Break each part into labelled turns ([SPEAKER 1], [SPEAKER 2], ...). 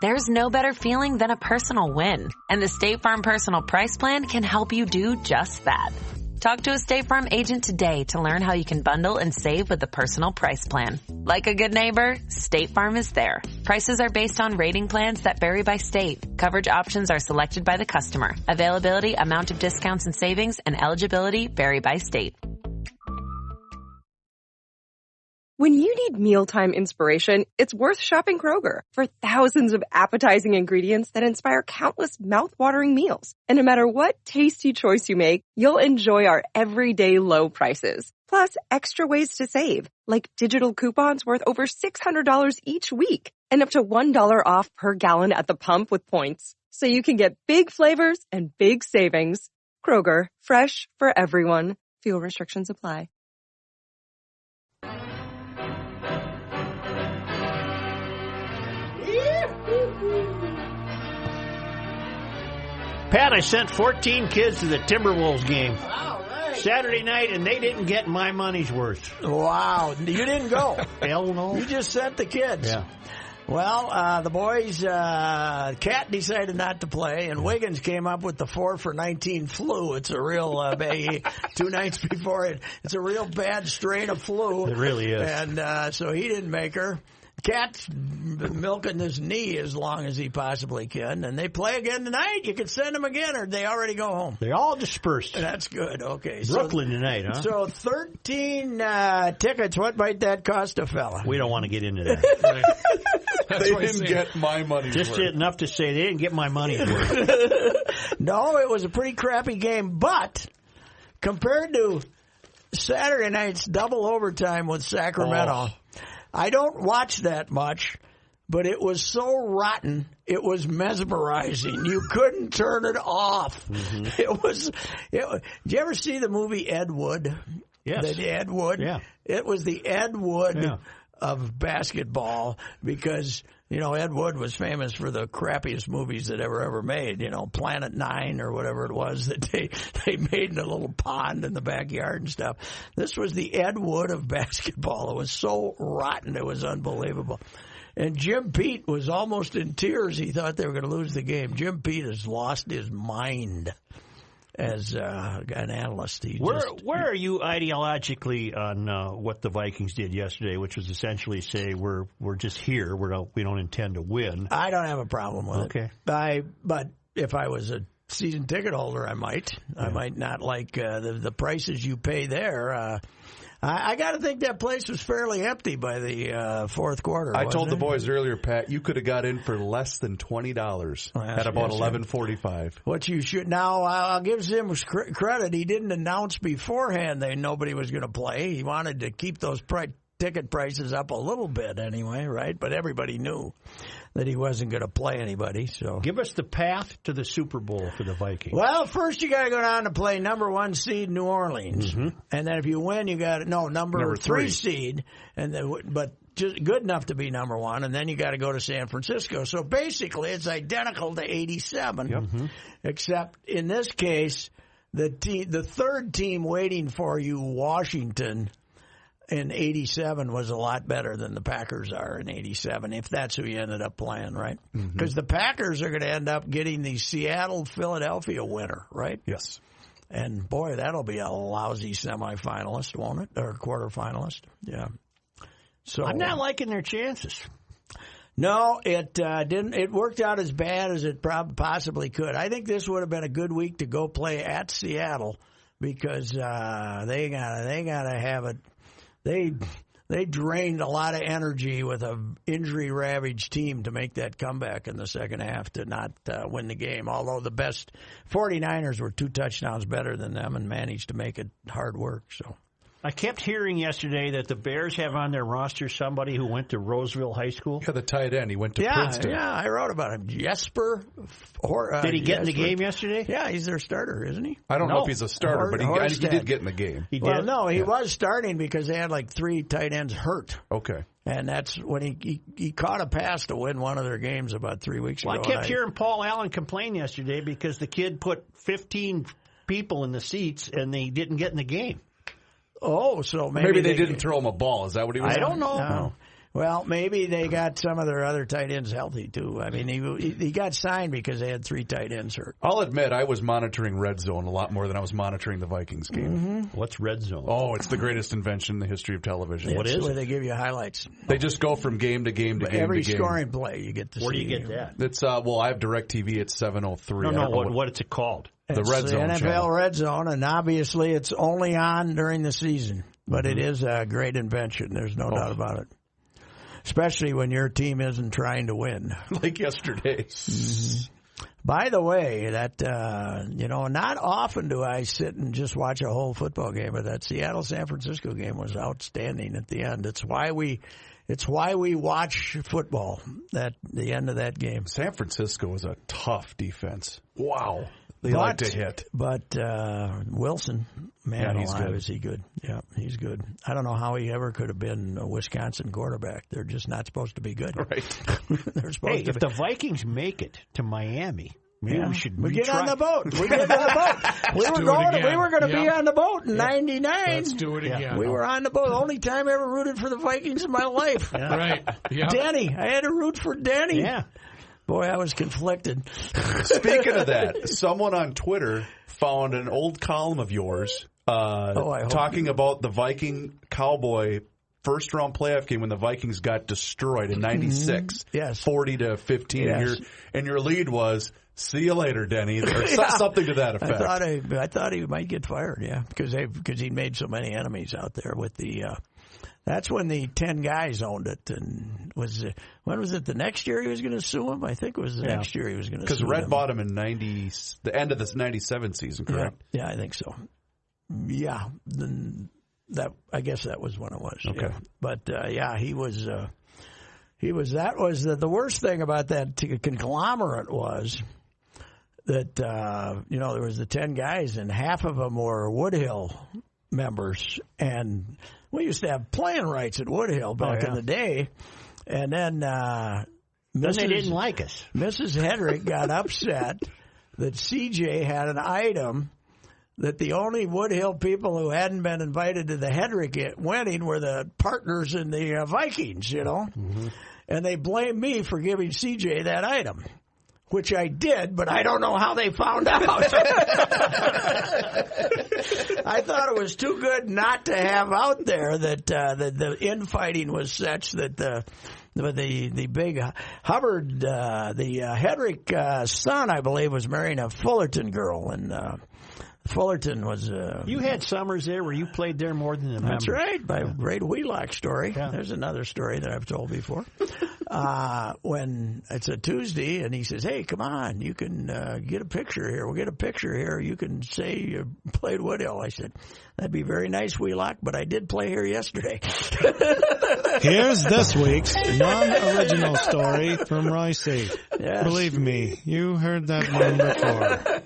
[SPEAKER 1] There's no better feeling than a personal win, and the State Farm Personal Price Plan can help you do just that. Talk to a State Farm agent today to learn how you can bundle and save with the Personal Price Plan. Like a good neighbor, State Farm is there. Prices are based on rating plans that vary by state. Coverage options are selected by the customer. Availability, amount of discounts and savings, and eligibility vary by state.
[SPEAKER 2] When you need mealtime inspiration, it's worth shopping Kroger for thousands of appetizing ingredients that inspire countless mouth-watering meals. And no matter what tasty choice you make, you'll enjoy our everyday low prices. Plus, extra ways to save, like digital coupons worth over $600 each week and up to $1 off per gallon at the pump with points. So you can get big flavors and big savings. Kroger, fresh for everyone. Fuel restrictions apply.
[SPEAKER 3] Pat, I sent 14 kids to the Timberwolves game Saturday night, and they didn't get my money's worth.
[SPEAKER 4] Wow. You didn't go.
[SPEAKER 3] Hell no.
[SPEAKER 4] You just sent the kids.
[SPEAKER 3] Yeah.
[SPEAKER 4] Well, the boys, Cat decided not to play, and Wiggins came up with the 4 for 19 flu. It's a real, 2 nights before it's a real bad strain of flu.
[SPEAKER 3] It really is.
[SPEAKER 4] And so he didn't make her. Cat's milking his knee as long as he possibly can, and they play again tonight. You can send them again, or they already go home.
[SPEAKER 3] They all dispersed.
[SPEAKER 4] That's good. Okay,
[SPEAKER 3] Brooklyn tonight, huh?
[SPEAKER 4] So 13 tickets. What might that cost a fella?
[SPEAKER 3] We don't want to get into that.
[SPEAKER 5] They didn't get my money's worth.
[SPEAKER 3] Just enough to say they didn't get my money's worth.
[SPEAKER 4] No, it was a pretty crappy game, but compared to Saturday night's double overtime with Sacramento. I don't watch that much, but it was so rotten, it was mesmerizing. You couldn't turn it off. Mm-hmm. Did you ever see the movie Ed Wood?
[SPEAKER 3] Yes.
[SPEAKER 4] The Ed Wood?
[SPEAKER 3] Yeah.
[SPEAKER 4] It was the Ed Wood of basketball because, Ed Wood was famous for the crappiest movies that ever made, Planet Nine or whatever it was that they made in a little pond in the backyard and stuff. This was the Ed Wood of basketball. It was so rotten, it was unbelievable. And Jim Pete was almost in tears. He thought they were going to lose the game. Jim Pete has lost his mind as an analyst.
[SPEAKER 3] Where are you ideologically on what the Vikings did yesterday, which was essentially say we're just here, we don't intend to win? I don't have a problem with it. But if I was a season ticket holder, I might. Yeah. I might not like the prices you pay there. I got to think that place was fairly empty by the fourth quarter.
[SPEAKER 5] I told the boys earlier, Pat, you could have got in for less than $20 at about 11:45.
[SPEAKER 4] What you should now, I'll give Zim credit. He didn't announce beforehand that nobody was going to play. He wanted to keep those ticket prices up a little bit anyway, right? But everybody knew that he wasn't going to play anybody. So
[SPEAKER 3] give us the path to the Super Bowl for the Vikings.
[SPEAKER 4] Well, first you got to go down to play number 1 seed New Orleans, and then if you win, you got number 3 seed, and then but just good enough to be number 1, and then you got to go to San Francisco. So basically, it's identical to 87, except in this case, the third team waiting for you, Washington, in 87 was a lot better than the Packers are in 87, if that's who you ended up playing, right? Because the Packers are going to end up getting the Seattle-Philadelphia winner, right?
[SPEAKER 5] Yes.
[SPEAKER 4] And, boy, that'll be a lousy semifinalist, won't it? Or quarterfinalist. Yeah. So
[SPEAKER 3] I'm not liking their chances.
[SPEAKER 4] No, it didn't. It worked out as bad as it possibly could. I think this would have been a good week to go play at Seattle because they gotta have it. They drained a lot of energy with an injury-ravaged team to make that comeback in the second half to not win the game, although the best 49ers were 2 touchdowns better than them and managed to make it hard work. So
[SPEAKER 3] I kept hearing yesterday that the Bears have on their roster somebody who went to Roseville High School.
[SPEAKER 5] Yeah, the tight end. He went to Princeton.
[SPEAKER 4] Yeah, I wrote about him. Jesper.
[SPEAKER 3] Did he get in the game yesterday?
[SPEAKER 4] Yeah, he's their starter, isn't he?
[SPEAKER 5] I don't know if he's a starter, but he did get in the game.
[SPEAKER 3] He did?
[SPEAKER 4] Well, no, he was starting because they had like 3 tight ends hurt.
[SPEAKER 5] Okay.
[SPEAKER 4] And that's when he caught a pass to win one of their games about 3 weeks ago.
[SPEAKER 3] I kept hearing Paul Allen complain yesterday because the kid put 15 people in the seats and they didn't get in the game.
[SPEAKER 4] Oh, so
[SPEAKER 5] maybe they didn't throw him a ball. Is that what he was saying?
[SPEAKER 4] I don't know. No. Well, maybe they got some of their other tight ends healthy, too. I mean, he got signed because they had 3 tight ends hurt.
[SPEAKER 5] I'll admit, I was monitoring Red Zone a lot more than I was monitoring the Vikings game.
[SPEAKER 4] Mm-hmm.
[SPEAKER 3] What's Red Zone?
[SPEAKER 5] Oh, it's the greatest invention in the history of television.
[SPEAKER 3] What is
[SPEAKER 4] where
[SPEAKER 3] it?
[SPEAKER 4] they give you highlights.
[SPEAKER 5] They just go from game to game to game
[SPEAKER 4] Every
[SPEAKER 5] to game.
[SPEAKER 4] scoring play you get to see.
[SPEAKER 3] Where do you get that?
[SPEAKER 5] It's well, I have DirecTV at 7:03.
[SPEAKER 3] No, what is it called?
[SPEAKER 5] The Red Zone
[SPEAKER 4] NFL
[SPEAKER 5] channel.
[SPEAKER 4] Red Zone, and obviously it's only on during the season. But it is a great invention. There's no doubt about it. Especially when your team isn't trying to win.
[SPEAKER 5] Like yesterday.
[SPEAKER 4] Mm-hmm. By the way, that not often do I sit and just watch a whole football game, but that Seattle-San Francisco game was outstanding at the end. It's why we watch football at the end of that game.
[SPEAKER 5] San Francisco is a tough defense. Wow. They like to hit.
[SPEAKER 4] But Wilson, man
[SPEAKER 5] he's
[SPEAKER 4] alive,
[SPEAKER 5] good.
[SPEAKER 4] is he good? Yeah, he's good. I don't know how he ever could have been a Wisconsin quarterback. They're just not supposed to be good.
[SPEAKER 5] Right.
[SPEAKER 4] They're supposed to
[SPEAKER 3] if
[SPEAKER 4] be.
[SPEAKER 3] the Vikings make it to Miami, maybe we should
[SPEAKER 4] get on the boat. We get on the boat. We were going to be on the boat in '99.
[SPEAKER 6] Let's do it again.
[SPEAKER 4] We were on the boat. Only time I ever rooted for the Vikings in my life.
[SPEAKER 6] Right. Yeah.
[SPEAKER 4] Danny. I had to root for Danny.
[SPEAKER 3] Yeah.
[SPEAKER 4] Boy, I was conflicted.
[SPEAKER 5] Speaking of that, someone on Twitter found an old column of yours talking about the Viking Cowboy first-round playoff game when the Vikings got destroyed in '96.
[SPEAKER 4] Yes.
[SPEAKER 5] 40-15.
[SPEAKER 4] Yes.
[SPEAKER 5] And your lead was, "See you later, Denny," or something to that effect.
[SPEAKER 4] I thought he might get fired, because he made so many enemies out there with the. That's when the 10 guys owned it, and when was it? The next year he was going to sue him. I think it was the next year he was going to sue him.
[SPEAKER 5] Because Red bought him in the end of this '97 season, correct?
[SPEAKER 4] Yeah, I think so. Yeah, I guess that was when it was.
[SPEAKER 5] Okay,
[SPEAKER 4] yeah. But he was. That was the worst thing about that conglomerate was that there was the 10 guys, and half of them were Woodhill members, and we used to have playing rights at Woodhill back in the day, and then
[SPEAKER 3] they didn't like us.
[SPEAKER 4] Mrs. Hedrick got upset that CJ had an item that the only Woodhill people who hadn't been invited to the Hedrick wedding were the partners in the Vikings, Mm-hmm. And they blamed me for giving CJ that item, which I did, but I don't know how they found out. I thought it was too good not to have out there that the infighting was such that the big Hubbard, the Hedrick son, I believe, was marrying a Fullerton girl, and Fullerton was.
[SPEAKER 3] You had summers there where you played there more than the members.
[SPEAKER 4] That's right. By great Wheelock story. Yeah. There's another story that I've told before. When it's a Tuesday, and he says, "Hey, come on, you can get a picture here. We'll get a picture here. You can say you played Woodhill." I said, "That'd be very nice, Wheelock, but I did play here yesterday."
[SPEAKER 7] Here's this week's non-original story from Royce.
[SPEAKER 4] Yes.
[SPEAKER 7] Believe me, you heard that one before.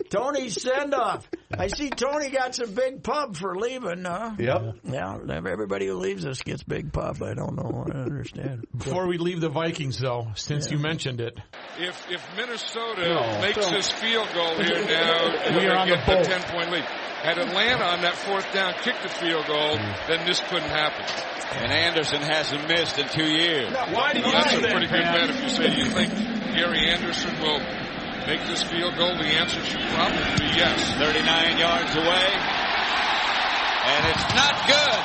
[SPEAKER 4] Tony's send-off. I see Tony got some big pub for leaving, huh?
[SPEAKER 5] Yep.
[SPEAKER 4] Yeah, everybody who leaves us gets big pub. I don't know. I understand.
[SPEAKER 6] Before we leave the Vikings, though, since you mentioned it.
[SPEAKER 8] If Minnesota makes this field goal here now,
[SPEAKER 6] we are on the boat.
[SPEAKER 8] 10-point lead. Had Atlanta on that fourth down kicked the field goal, then this couldn't happen.
[SPEAKER 9] And Anderson hasn't missed in 2 years.
[SPEAKER 6] Now, why do you
[SPEAKER 8] That's
[SPEAKER 6] say
[SPEAKER 8] a
[SPEAKER 6] that,
[SPEAKER 8] pretty good bet if you say, do you think Gary Anderson will make this field goal? The answer should probably be yes.
[SPEAKER 9] 39 yards away. And it's not good.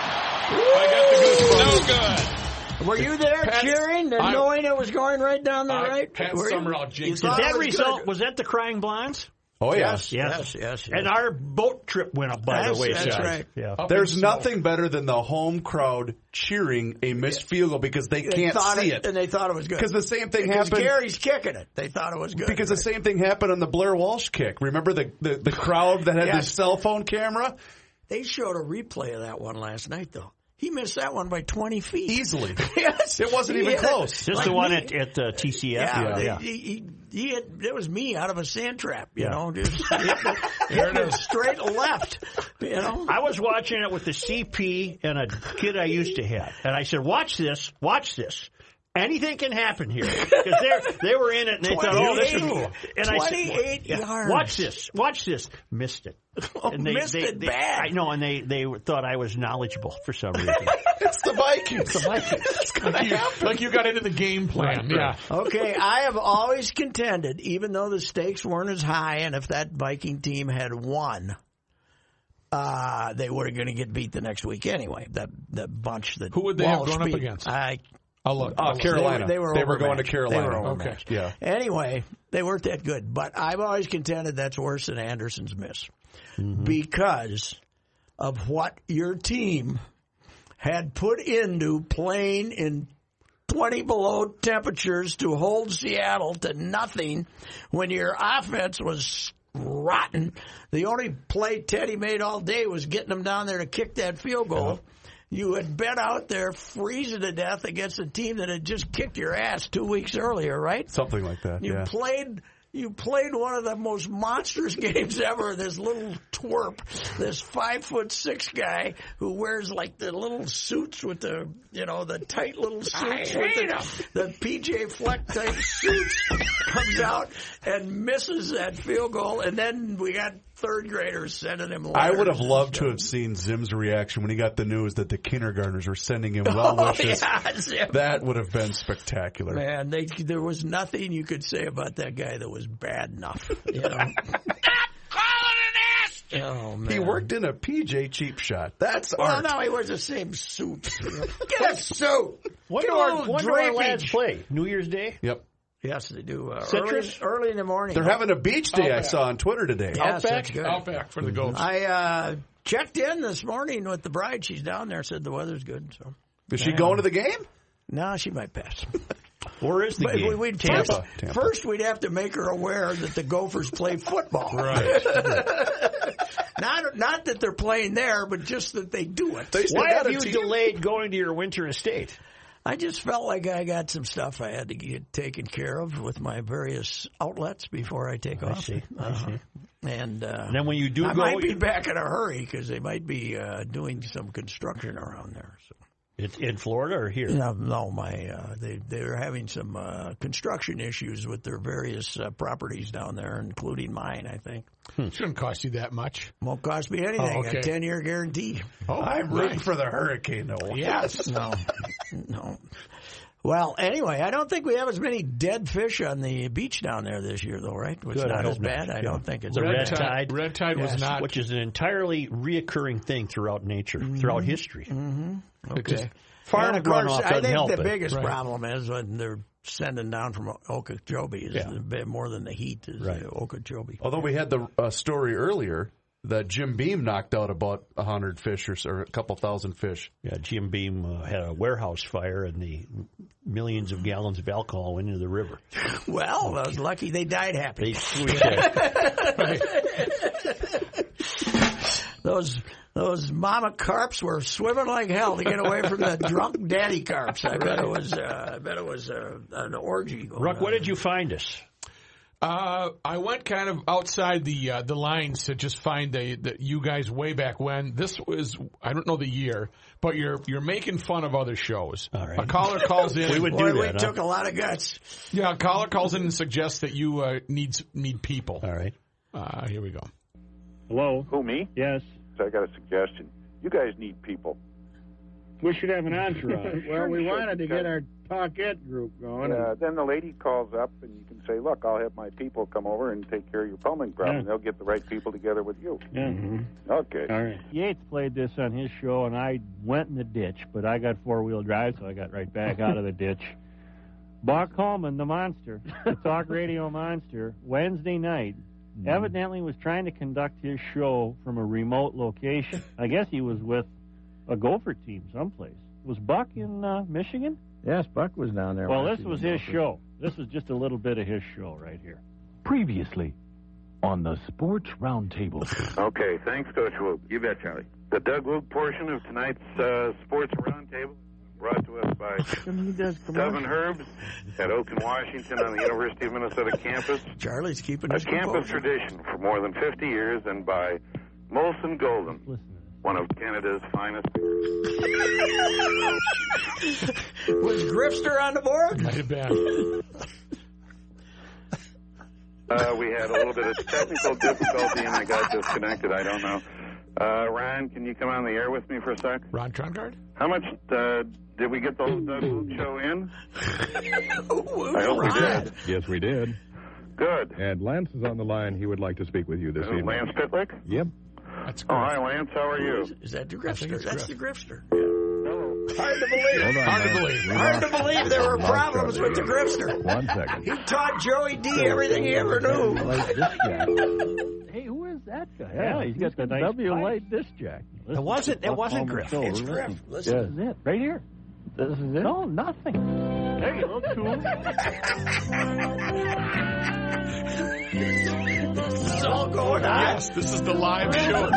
[SPEAKER 6] I got the goosebumps.
[SPEAKER 9] No good.
[SPEAKER 4] Were you there cheering and knowing it was going right down the right?
[SPEAKER 6] Pat Summerall jinxed
[SPEAKER 3] Did
[SPEAKER 6] it.
[SPEAKER 3] that result, was that the Crying Blondes?
[SPEAKER 5] Oh,
[SPEAKER 4] Yes.
[SPEAKER 3] And our boat trip went up by the wayside.
[SPEAKER 4] That's right.
[SPEAKER 3] Yeah.
[SPEAKER 5] There's nothing better than the home crowd cheering a missed field goal because they can't see it.
[SPEAKER 4] And they thought it was good.
[SPEAKER 5] Because the same thing
[SPEAKER 4] Because
[SPEAKER 5] happened.
[SPEAKER 4] Gary's kicking it. They thought it was good.
[SPEAKER 5] Because the same thing happened on the Blair Walsh kick. Remember the crowd that had the cell phone camera?
[SPEAKER 4] They showed a replay of that one last night, though. He missed that one by 20 feet.
[SPEAKER 5] Easily.
[SPEAKER 4] Yes.
[SPEAKER 5] It wasn't even close.
[SPEAKER 3] Just the one at TCF?
[SPEAKER 4] Yeah. It was me out of a sand trap, you know. Just hit it straight left, you know.
[SPEAKER 3] I was watching it with the CP and a kid I used to have. And I said, watch this. anything can happen here. Because they were in it, and they thought, oh, this is... And
[SPEAKER 4] 28 yards.
[SPEAKER 3] Watch this. Missed it. And
[SPEAKER 4] missed it bad.
[SPEAKER 3] I know, and they thought I was knowledgeable for some reason.
[SPEAKER 5] It's the Vikings.
[SPEAKER 6] Like you got into the game plan. Yeah.
[SPEAKER 4] Okay, I have always contended, even though the stakes weren't as high, and if that Viking team had won, they were going to get beat the next week anyway. The bunch that
[SPEAKER 6] who would they have gone up against? I'll look.
[SPEAKER 5] Carolina.
[SPEAKER 4] They were going to
[SPEAKER 5] Carolina.
[SPEAKER 4] Okay.
[SPEAKER 5] Yeah.
[SPEAKER 4] Anyway, they weren't that good, but I've always contended that's worse than Anderson's miss because of what your team had put into playing in 20 below temperatures to hold Seattle to nothing when your offense was rotten. The only play Teddy made all day was getting them down there to kick that field goal. Yeah. You had been out there freezing to death against a team that had just kicked your ass 2 weeks earlier, right?
[SPEAKER 5] Something like that,
[SPEAKER 4] You played one of the most monstrous games ever. This little twerp, this 5'6" guy who wears like the little suits with the tight little suits with the PJ Fleck type suits, comes out and misses that field goal, and then we got third graders sending him letters.
[SPEAKER 5] I would have loved to have seen Zim's reaction when he got the news that the kindergartners were sending him well wishes. That would have been spectacular.
[SPEAKER 4] Man, there was nothing you could say about that guy that was bad enough. You know? Oh, man.
[SPEAKER 5] He worked in a PJ cheap shot. That's
[SPEAKER 4] art. Well, no, he wears the same suit. Get a suit.
[SPEAKER 3] When do our lads play? New Year's Day?
[SPEAKER 5] Yep.
[SPEAKER 4] Yes, they do.
[SPEAKER 3] Citrus?
[SPEAKER 4] Early in the morning.
[SPEAKER 5] They're having a beach day, I saw on Twitter today.
[SPEAKER 4] Yes, that's good.
[SPEAKER 6] Outback for the Goats.
[SPEAKER 4] I checked in this morning with the bride. She's down there, said the weather's good. So,
[SPEAKER 5] is she going to the game?
[SPEAKER 4] No, she might pass.
[SPEAKER 3] Where is the game?
[SPEAKER 4] Tampa. First, we'd have to make her aware that the Gophers play football.
[SPEAKER 6] Right.
[SPEAKER 4] Not that they're playing there, but just that they do it.
[SPEAKER 3] Why have you delayed going to your winter estate?
[SPEAKER 4] I just felt like I got some stuff I had to get taken care of with my various outlets before I take off.
[SPEAKER 3] I see.
[SPEAKER 4] And
[SPEAKER 3] then when you do
[SPEAKER 4] I might be back in a hurry because they might be doing some construction around there. So.
[SPEAKER 3] It's in Florida or here?
[SPEAKER 4] No, they're having some construction issues with their various properties down there, including mine, I think.
[SPEAKER 6] Shouldn't cost you that much.
[SPEAKER 4] Won't cost me anything.
[SPEAKER 6] Oh, okay.
[SPEAKER 4] A 10-year guarantee.
[SPEAKER 5] Oh, I'm rooting for the hurricane, though.
[SPEAKER 4] Yes. No. Well, anyway, I don't think we have as many dead fish on the beach down there this year, though, right? Which is not as bad. I don't think it's
[SPEAKER 3] the red tide.
[SPEAKER 6] Red tide was not.
[SPEAKER 3] Which is an entirely reoccurring thing throughout nature, throughout history.
[SPEAKER 4] Mm-hmm. Okay.
[SPEAKER 3] Farm runoff
[SPEAKER 4] I think
[SPEAKER 3] help
[SPEAKER 4] the biggest problem is when they're sending down from Okeechobee is a bit more than the heat is Okeechobee.
[SPEAKER 5] Although we had the story earlier that Jim Beam knocked out about 100 fish or a couple thousand fish.
[SPEAKER 3] Yeah, Jim Beam had a warehouse fire and the millions of gallons of alcohol went into the river.
[SPEAKER 4] Well, I was lucky they died happy. Those mama carps were swimming like hell to get away from the drunk daddy carps. I bet it was an orgy going
[SPEAKER 3] Ruck,
[SPEAKER 4] on.
[SPEAKER 3] what did you find us?
[SPEAKER 6] I went kind of outside the lines to just find the you guys way back when. This was, I don't know the year, but you're making fun of other shows.
[SPEAKER 3] All right.
[SPEAKER 6] A caller calls in.
[SPEAKER 3] We would do that.
[SPEAKER 4] We took a lot of guts.
[SPEAKER 6] Yeah, a caller calls in and suggests that you need people.
[SPEAKER 3] All right.
[SPEAKER 6] Here we go.
[SPEAKER 10] Hello.
[SPEAKER 11] Who, me?
[SPEAKER 10] Yes.
[SPEAKER 11] I got a suggestion. You guys need people.
[SPEAKER 10] We should have an entourage. Well, we wanted to get our Talk It group going.
[SPEAKER 11] Then the lady calls up, and you can say, look, I'll have my people come over and take care of your plumbing problem. They'll get the right people together with you.
[SPEAKER 10] Yeah. Mm-hmm.
[SPEAKER 11] Okay.
[SPEAKER 10] All right. Yates played this on his show, and I went in the ditch, but I got four-wheel drive, so I got right back out of the ditch. Buck Holman, the monster, the talk radio monster, Wednesday night, evidently was trying to conduct his show from a remote location. I guess he was with a Gopher team someplace. Was Buck in Michigan?
[SPEAKER 12] Yes, Buck was down there.
[SPEAKER 10] Well, this was his show. This was just a little bit of his show right here.
[SPEAKER 13] Previously on the Sports Roundtable.
[SPEAKER 11] Okay, thanks, Coach Whoop. You bet, Charlie. The Doug Whoop portion of tonight's Sports Roundtable brought to us by Seven Herbs at Oakland, Washington on the University of Minnesota campus.
[SPEAKER 4] Charlie's keeping
[SPEAKER 11] a
[SPEAKER 4] his
[SPEAKER 11] campus tradition for more than 50 years, and by Molson Golden. one of Canada's finest beers.
[SPEAKER 4] Was Grifster on the board?
[SPEAKER 6] Might have been.
[SPEAKER 11] We had a little bit of technical difficulty and I got disconnected. I don't know. Ron, can you come on the air with me for a sec?
[SPEAKER 6] Ron Trongard?
[SPEAKER 11] How much did we get the Doug Luke show in? I hope we did.
[SPEAKER 12] Yes, we did.
[SPEAKER 11] Good.
[SPEAKER 12] And Lance is on the line. He would like to speak with you this evening.
[SPEAKER 11] Lance Pitlick?
[SPEAKER 12] Yep.
[SPEAKER 6] That's
[SPEAKER 11] good. Oh, hi, Lance. How are you?
[SPEAKER 4] Is that the Grifster? That's the Grifster.
[SPEAKER 11] Hard to believe.
[SPEAKER 4] Hard to believe there were problems with the Grifster.
[SPEAKER 12] 1 second.
[SPEAKER 4] He taught Joey D everything he ever knew.
[SPEAKER 10] Hey, who is that guy? Yeah, he's got the W light disc jack.
[SPEAKER 3] It wasn't Griff.
[SPEAKER 4] It's Griff. Listen.
[SPEAKER 10] This is it. Right here. This is it? No, nothing. There you go, cool.
[SPEAKER 4] This is all going on.
[SPEAKER 6] Yes, this is the live show.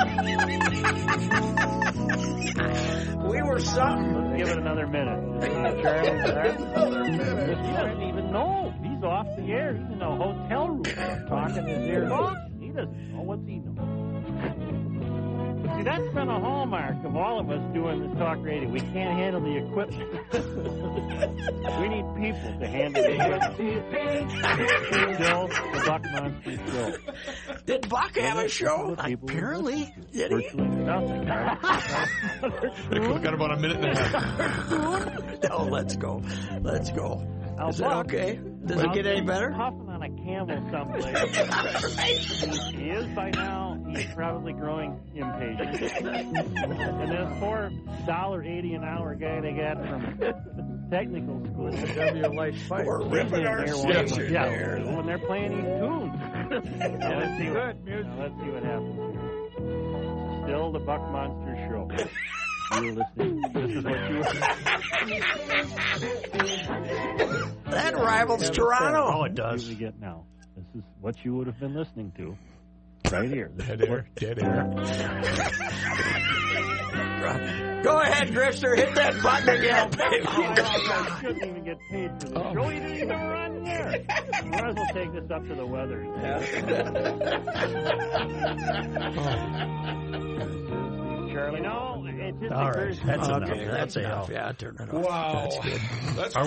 [SPEAKER 4] We were something.
[SPEAKER 10] Let's give it another minute. Charlie, another minute. He doesn't even know. He's off the air. He's in a hotel room talking his ears off. He doesn't know. What's he know? But see, that's been a hallmark of all of us doing this talk radio. We can't handle the equipment. We need people to handle the equipment. Still, the Buck Monster Show.
[SPEAKER 4] Did Buck have a show? Apparently. Did he?
[SPEAKER 10] Virtually nothing.
[SPEAKER 6] We've got about a minute and a half.
[SPEAKER 4] No, let's go. Let's go.
[SPEAKER 10] Now,
[SPEAKER 4] Is that okay? Does it get any better?
[SPEAKER 10] Huffing on a camel someplace. He is by now. He's probably growing impatient. And this poor $1.80 an hour guy they got from technical school.
[SPEAKER 4] We're ripping our station there.
[SPEAKER 10] When they're playing these tunes. Now, let's see what happens here. Still the Buck Monster Show. You're listening. This is what you
[SPEAKER 4] That rivals Toronto.
[SPEAKER 10] Oh, it does. We get now. This is what you would have been listening to. Right here.
[SPEAKER 6] Dead air.
[SPEAKER 4] Go ahead, Grifter. Hit that button again, baby.
[SPEAKER 10] I shouldn't even get paid for this show. You didn't even run there. Might as well take this up to the weather. Charlie, no.
[SPEAKER 3] All right, that's enough.
[SPEAKER 4] That's enough. Yeah, turn it off.
[SPEAKER 6] Wow,
[SPEAKER 3] that's are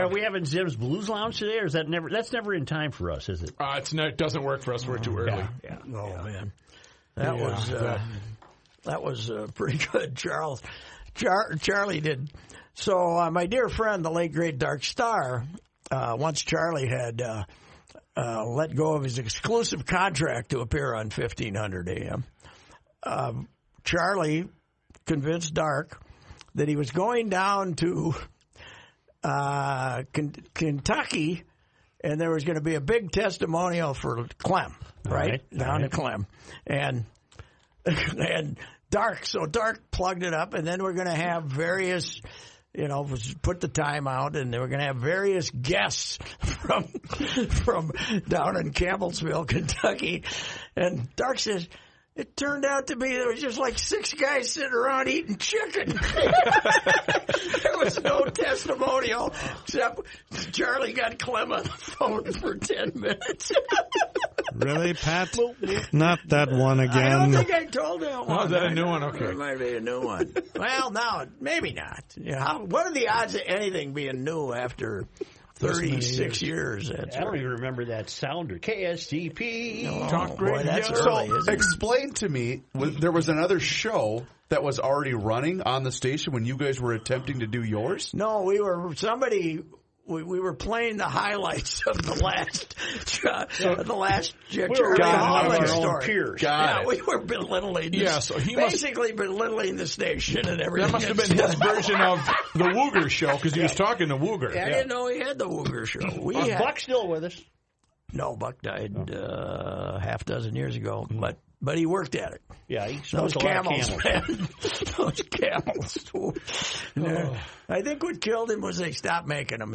[SPEAKER 3] we having Zim's Blues Lounge today, or is that never? That's never in time for us, is it?
[SPEAKER 6] It doesn't work for us. We're too early.
[SPEAKER 4] Yeah. Oh man, that was pretty good. Charlie did. So my dear friend, the late great Dark Star, once Charlie had let go of his exclusive contract to appear on 1500 AM. Charlie convinced Dark that he was going down to Kentucky, and there was going to be a big testimonial for Clem, right? Down in Clem. And Dark plugged it up, and then we're going to have various, put the time out, and they were going to have various guests from down in Campbellsville, Kentucky. And Dark says, it turned out to be there was just like 6 guys sitting around eating chicken. There was no testimonial except Charlie got Clem on the phone for 10 minutes.
[SPEAKER 7] Really, Pat? Not that one again.
[SPEAKER 4] I don't think I told him.
[SPEAKER 6] Oh, is that a new one? Okay.
[SPEAKER 4] It might be a new one. Well, no, maybe not. What are the odds of anything being new after 36 years?
[SPEAKER 3] I don't even remember that sounder. KSTP.
[SPEAKER 4] Talk radio. That's
[SPEAKER 5] early, so explain to me, there was another show that was already running on the station when you guys were attempting to do yours?
[SPEAKER 4] No, we were playing the highlights of the last Charlie Holland story. We were belittling.
[SPEAKER 6] So he
[SPEAKER 4] basically belittling the station and everything.
[SPEAKER 6] That must have been his version of the Wooger show because he was talking to Wooger.
[SPEAKER 4] I didn't know he had the Wooger show.
[SPEAKER 3] Buck's still with us.
[SPEAKER 4] No, Buck died half dozen years ago, but he worked at it.
[SPEAKER 3] Yeah, he
[SPEAKER 4] those camels, man. Those camels. I think what killed him was they stopped making them.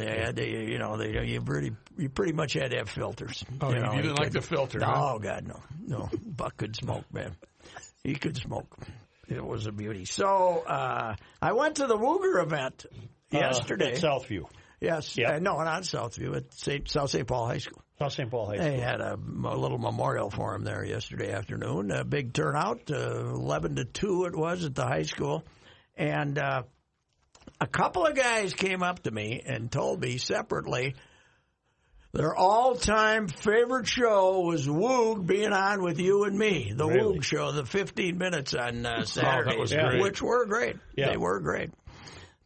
[SPEAKER 4] You pretty much had to have filters.
[SPEAKER 6] Oh, you didn't like the filter?
[SPEAKER 4] No,
[SPEAKER 6] huh?
[SPEAKER 4] God, no. Buck could smoke, man. He could smoke. It was a beauty. So I went to the Wooger event yesterday
[SPEAKER 3] at Southview.
[SPEAKER 4] Yes.
[SPEAKER 3] Yep.
[SPEAKER 4] No, not Southview. At South St. Paul High School.
[SPEAKER 3] South St. Paul High School.
[SPEAKER 4] They had a little memorial for him there yesterday afternoon. A big turnout, 11 to 2 it was at the high school. And a couple of guys came up to me and told me separately their all-time favorite show was Woog being on with you and me. The Woog show, the 15 minutes on Saturdays, which were great. Yeah. They were great.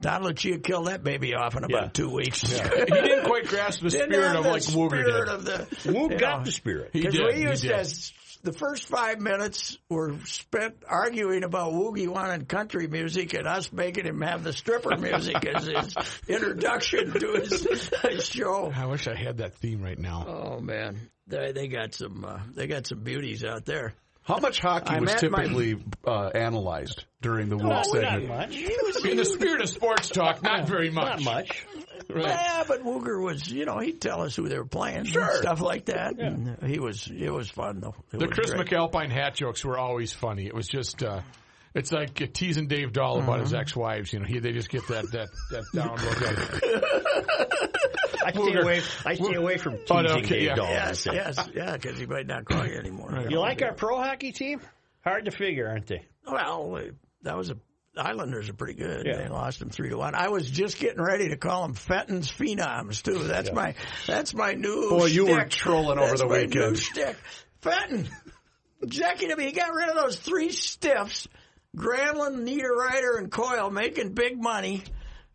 [SPEAKER 4] Don Lucia killed that baby off in about 2 weeks.
[SPEAKER 6] Yeah. He didn't quite grasp the spirit of like Wooger did.
[SPEAKER 3] Woog got the spirit.
[SPEAKER 4] Because we used to, the first 5 minutes were spent arguing about Woogie wanting country music and us making him have the stripper music as his introduction to his show.
[SPEAKER 6] I wish I had that theme right now.
[SPEAKER 4] Oh man, they got some beauties out there.
[SPEAKER 5] How much hockey was typically analyzed during the Woog segment?
[SPEAKER 3] Not much.
[SPEAKER 6] In the spirit of sports talk, not very much.
[SPEAKER 3] Not much.
[SPEAKER 6] Right.
[SPEAKER 4] Yeah, but Wooger was, he'd tell us who they were playing, and stuff like that. Yeah. And it was fun though.
[SPEAKER 6] The Chris McAlpine hat jokes were always funny. It was just, it's like teasing Dave Dahl about his ex-wives. They just get that down look.
[SPEAKER 3] I stay away from teasing Dave Dahl.
[SPEAKER 4] Yes, because he might not call you anymore.
[SPEAKER 3] You like our pro hockey team? Hard to figure, aren't they?
[SPEAKER 4] Well, Islanders are pretty good. Yeah. They lost them 3-1. I was just getting ready to call them Fenton's Phenoms too. That's my new.
[SPEAKER 5] Boy, you
[SPEAKER 4] shtick.
[SPEAKER 5] were trolling over the weekend.
[SPEAKER 4] New shtick. Fenton, executive. He got rid of those 3 stiffs: Granlund, Niederreiter, and Coyle, making big money.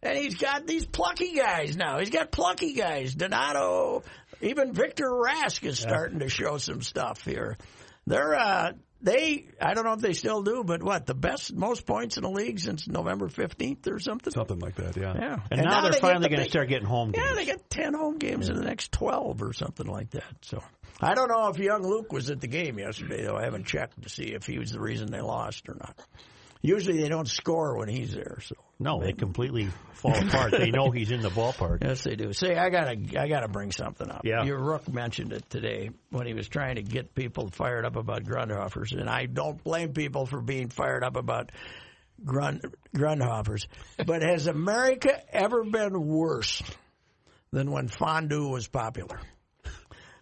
[SPEAKER 4] And he's got these plucky guys now. He's got plucky guys. Donato, even Victor Rask is starting to show some stuff here. They're I don't know if they still do, but the most points in the league since November 15th or something?
[SPEAKER 5] Something like that, yeah.
[SPEAKER 3] And now they're finally going to start getting home games.
[SPEAKER 4] Yeah, they got 10 home games in the next 12 or something like that. So I don't know if young Luke was at the game yesterday, though. I haven't checked to see if he was the reason they lost or not. Usually they don't score when he's there. So
[SPEAKER 3] no, they completely fall apart. They know he's in the ballpark.
[SPEAKER 4] Yes, they do. Say, I gotta bring something up.
[SPEAKER 3] Yeah.
[SPEAKER 4] Your Rook mentioned it today when he was trying to get people fired up about Grundhoffers, and I don't blame people for being fired up about Grundhoffers. But has America ever been worse than when fondue was popular?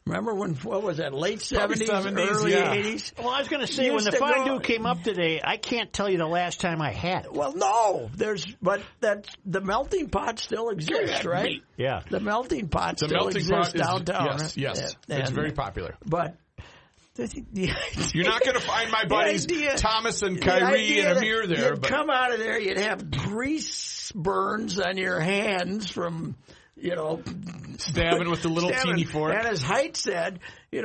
[SPEAKER 4] Remember what was that, late 70s, early 80s?
[SPEAKER 3] Well, I was going to say, when the fondue came up today, I can't tell you the last time I had it.
[SPEAKER 4] Well, no. But the melting pot still exists, right?
[SPEAKER 3] Yeah.
[SPEAKER 4] The melting pot still exists downtown.
[SPEAKER 6] Yes. It's very popular.
[SPEAKER 4] But
[SPEAKER 6] you're not going to find my buddies Thomas and Kyrie and Amir there.
[SPEAKER 4] You'd come out of there, you'd have grease burns on your hands from...
[SPEAKER 6] stabbing with the little teeny fork.
[SPEAKER 4] And as Height said, you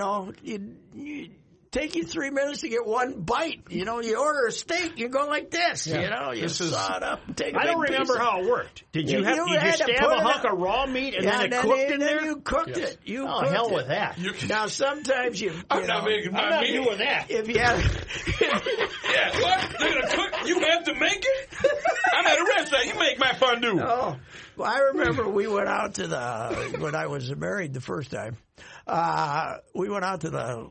[SPEAKER 4] take you 3 minutes to get one bite. You order a steak, you go like this.
[SPEAKER 6] Yeah.
[SPEAKER 4] You saw it up and take a
[SPEAKER 3] I don't
[SPEAKER 4] big
[SPEAKER 3] remember how it worked. Did you stab a hunk of raw meat and then it cooked in there?
[SPEAKER 4] You cooked it.
[SPEAKER 3] Hell with that.
[SPEAKER 4] Now, sometimes
[SPEAKER 6] I'm not making my meat.
[SPEAKER 3] doing that.
[SPEAKER 4] If you have...
[SPEAKER 6] what? They're going to cook? You have to make it? I'm at a restaurant. You make my fondue.
[SPEAKER 4] Oh, well, I remember we went out to when I was married the first time. We went out to the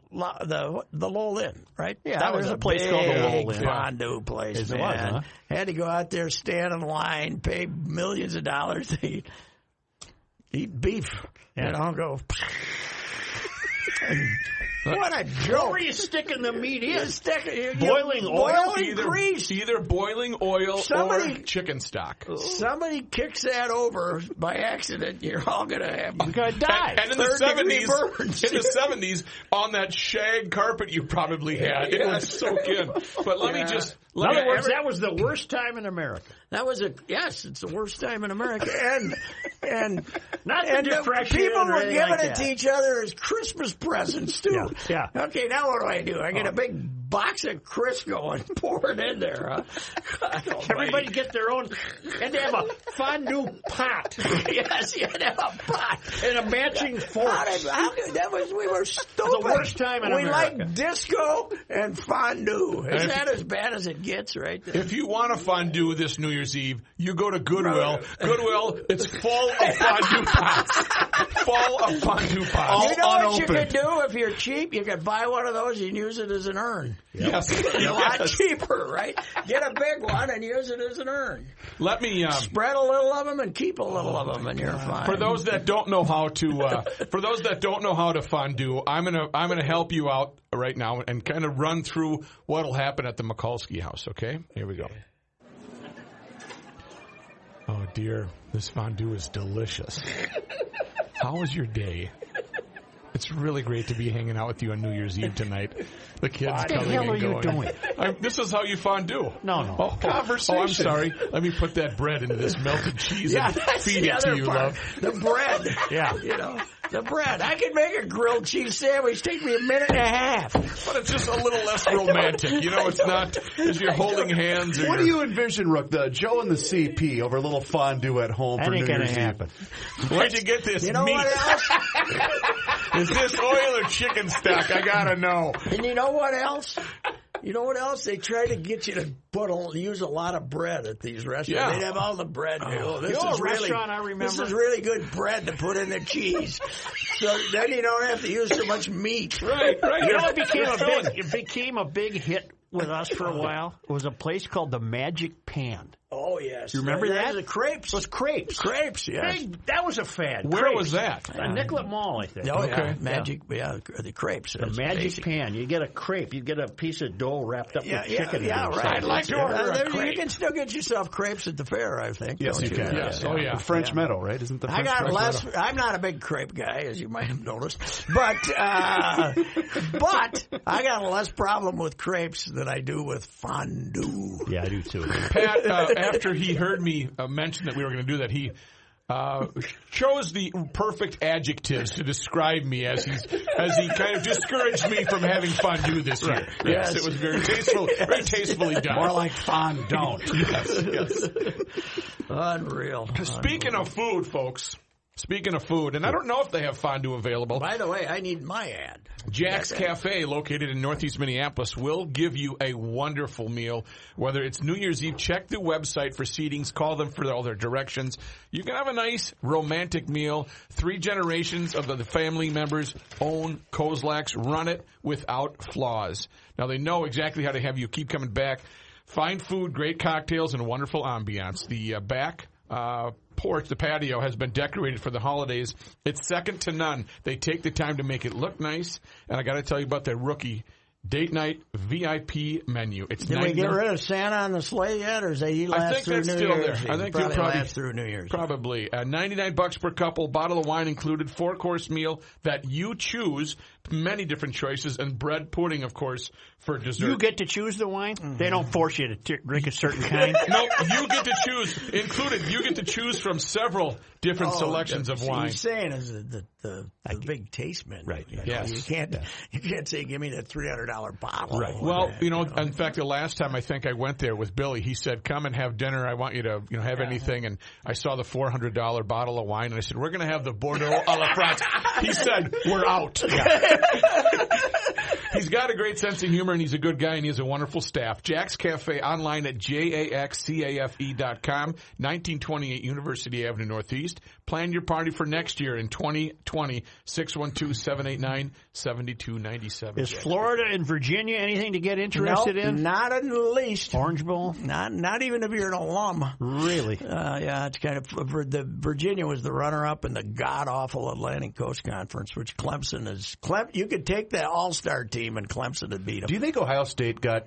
[SPEAKER 4] Lowell Inn, right?
[SPEAKER 3] Yeah, that was a place called the Lowell Inn.
[SPEAKER 4] Fondue place, man.
[SPEAKER 3] It was, huh?
[SPEAKER 4] Had to go out there, stand in line, pay millions of dollars to eat beef. Go. What a joke!
[SPEAKER 3] Where were you sticking the meat in?
[SPEAKER 4] Boiling oil, grease.
[SPEAKER 6] Either boiling oil or chicken stock.
[SPEAKER 4] Somebody kicks that over by accident, you're all gonna
[SPEAKER 6] die. And in the 70s, on that shag carpet you probably had, it would soak in. But let me just.
[SPEAKER 3] In other words, that was the worst time in America.
[SPEAKER 4] It's the worst time in America, and
[SPEAKER 3] not the Depression.
[SPEAKER 4] People were giving it to each other as Christmas presents too.
[SPEAKER 3] Yeah.
[SPEAKER 4] Okay, now what do? I get a big box of Crisco and pour it in there. Huh?
[SPEAKER 3] Everybody get their own, and they have a fondue pot.
[SPEAKER 4] Yes, you had to have a pot
[SPEAKER 3] and a matching fork.
[SPEAKER 4] We were stupid.
[SPEAKER 3] The worst time in America.
[SPEAKER 4] We like disco and fondue. Is that as bad as it gets, right there?
[SPEAKER 6] If you want a fondue this New Year's Eve, you go to Goodwill. Goodwill, it's full of fondue pots. Full of fondue pots.
[SPEAKER 4] You know what you could do if you're cheap? You could buy one of those and use it as an urn.
[SPEAKER 6] Yes.
[SPEAKER 4] A lot cheaper, right? Get a big one and use it as an urn.
[SPEAKER 6] Let me
[SPEAKER 4] spread a little of them and keep a little of them, and you're fine.
[SPEAKER 6] For those that don't know how to fondue, I'm gonna help you out right now and kind of run through what'll happen at the Mikulski house. Okay, here we go. Oh dear, this fondue is delicious. How was your day? It's really great to be hanging out with you on New Year's Eve tonight. The kids coming and going.
[SPEAKER 3] What the hell are you doing?
[SPEAKER 6] This is how you fondue.
[SPEAKER 3] No.
[SPEAKER 6] Conversation. Oh, I'm sorry. Let me put that bread into this melted cheese and feed it to you, love.
[SPEAKER 4] The bread.
[SPEAKER 3] Yeah.
[SPEAKER 4] The bread. I could make a grilled cheese sandwich. Take me a minute and a half.
[SPEAKER 6] But it's just a little less romantic. It's not as you're holding hands.
[SPEAKER 5] What do you envision, Rook? The Joe and the CP over a little fondue at home for New Year's Eve?
[SPEAKER 6] Where'd you get this meat?
[SPEAKER 4] What else?
[SPEAKER 6] Is this oil or chicken stock? I gotta know.
[SPEAKER 4] And you know what else? They try to get you to use a lot of bread at these restaurants.
[SPEAKER 6] Yeah.
[SPEAKER 4] They'd have all the bread.
[SPEAKER 3] This is restaurant I remember.
[SPEAKER 4] This is really good bread to put in the cheese. So then you don't have to use so much meat.
[SPEAKER 6] Right.
[SPEAKER 3] It became a big hit with us for a while. It was a place called the Magic Pan.
[SPEAKER 4] Oh, yes.
[SPEAKER 3] You remember that?
[SPEAKER 4] The crepes.
[SPEAKER 3] It was crepes.
[SPEAKER 4] Crepes, yes.
[SPEAKER 3] That was a fad.
[SPEAKER 6] Where
[SPEAKER 3] crepes.
[SPEAKER 6] was that?
[SPEAKER 3] Nicollet Mall, I think.
[SPEAKER 4] Oh, yeah. The crepes.
[SPEAKER 3] The Magic Pan. You get a crepe. You get a piece of dough wrapped up with chicken.
[SPEAKER 4] Yeah, right.
[SPEAKER 6] I'd like to order a crepe.
[SPEAKER 4] You can still get yourself crepes at the fair, I think.
[SPEAKER 5] Yes, you can.
[SPEAKER 6] Yes. Oh, yeah.
[SPEAKER 5] French Meadow, right? Isn't the French Meadow?
[SPEAKER 4] I'm not a big crepe guy, as you might have noticed. But I got less problem with crepes than I do with fondue.
[SPEAKER 3] Yeah, I do too.
[SPEAKER 6] Pat, after he heard me mention that we were going to do that, he chose the perfect adjectives to describe me as he kind of discouraged me from having fondue this year. Yes, it was very tastefully done.
[SPEAKER 3] More like fondant.
[SPEAKER 6] Yes.
[SPEAKER 4] Unreal.
[SPEAKER 6] Speaking of food, folks. Speaking of food, and I don't know if they have fondue available.
[SPEAKER 4] By the way, I need my ad.
[SPEAKER 6] Jack's Cafe, located in Northeast Minneapolis, will give you a wonderful meal. Whether it's New Year's Eve, check the website for seatings. Call them for all their directions. You can have a nice romantic meal. 3 generations of the family members own Kozlak's, run it without flaws. Now, they know exactly how to have you keep coming back. Fine food, great cocktails, and a wonderful ambiance. The back porch, the patio, has been decorated for the holidays. It's second to none. They take the time to make it look nice. And I got to tell you about their rookie date night VIP menu. It's
[SPEAKER 4] Did we get rid of Santa on the sleigh yet, or is he last through New Year's?
[SPEAKER 6] I think
[SPEAKER 4] he'll
[SPEAKER 6] probably
[SPEAKER 4] last through New Year's.
[SPEAKER 6] Probably. $99 per couple, bottle of wine included, 4-course meal that you choose, many different choices, and bread pudding, of course, for dessert.
[SPEAKER 3] You get to choose the wine? Mm-hmm. They don't force you to drink a certain kind?
[SPEAKER 6] No, you get to choose. Included, you get to choose from several different selections of wine.
[SPEAKER 4] He's saying is the big taste menu.
[SPEAKER 6] Right.
[SPEAKER 4] Yes. You can't say, give me that $300 bottle.
[SPEAKER 6] Right. Well, in fact, the last time I think I went there with Billy, he said, come and have dinner. I want you to have anything. And I saw the $400 bottle of wine, and I said, we're going to have the Bordeaux a la France. He said, we're out. Yeah. He's got a great sense of humor, and he's a good guy, and he has a wonderful staff. Jack's Cafe, online at jaxcafe.com, 1928 University Avenue Northeast. Plan your party for next year in 2020, 612-789-7297.
[SPEAKER 3] Is Florida and Virginia anything to get interested in?
[SPEAKER 4] Not in the least.
[SPEAKER 3] Orange Bowl?
[SPEAKER 4] Not even if you're an alum.
[SPEAKER 3] Really?
[SPEAKER 4] Yeah, it's kind of the Virginia was the runner-up in the god-awful Atlantic Coast Conference, which Clemson is. You could take that all-star team and Clemson would beat them.
[SPEAKER 5] Do you think Ohio State got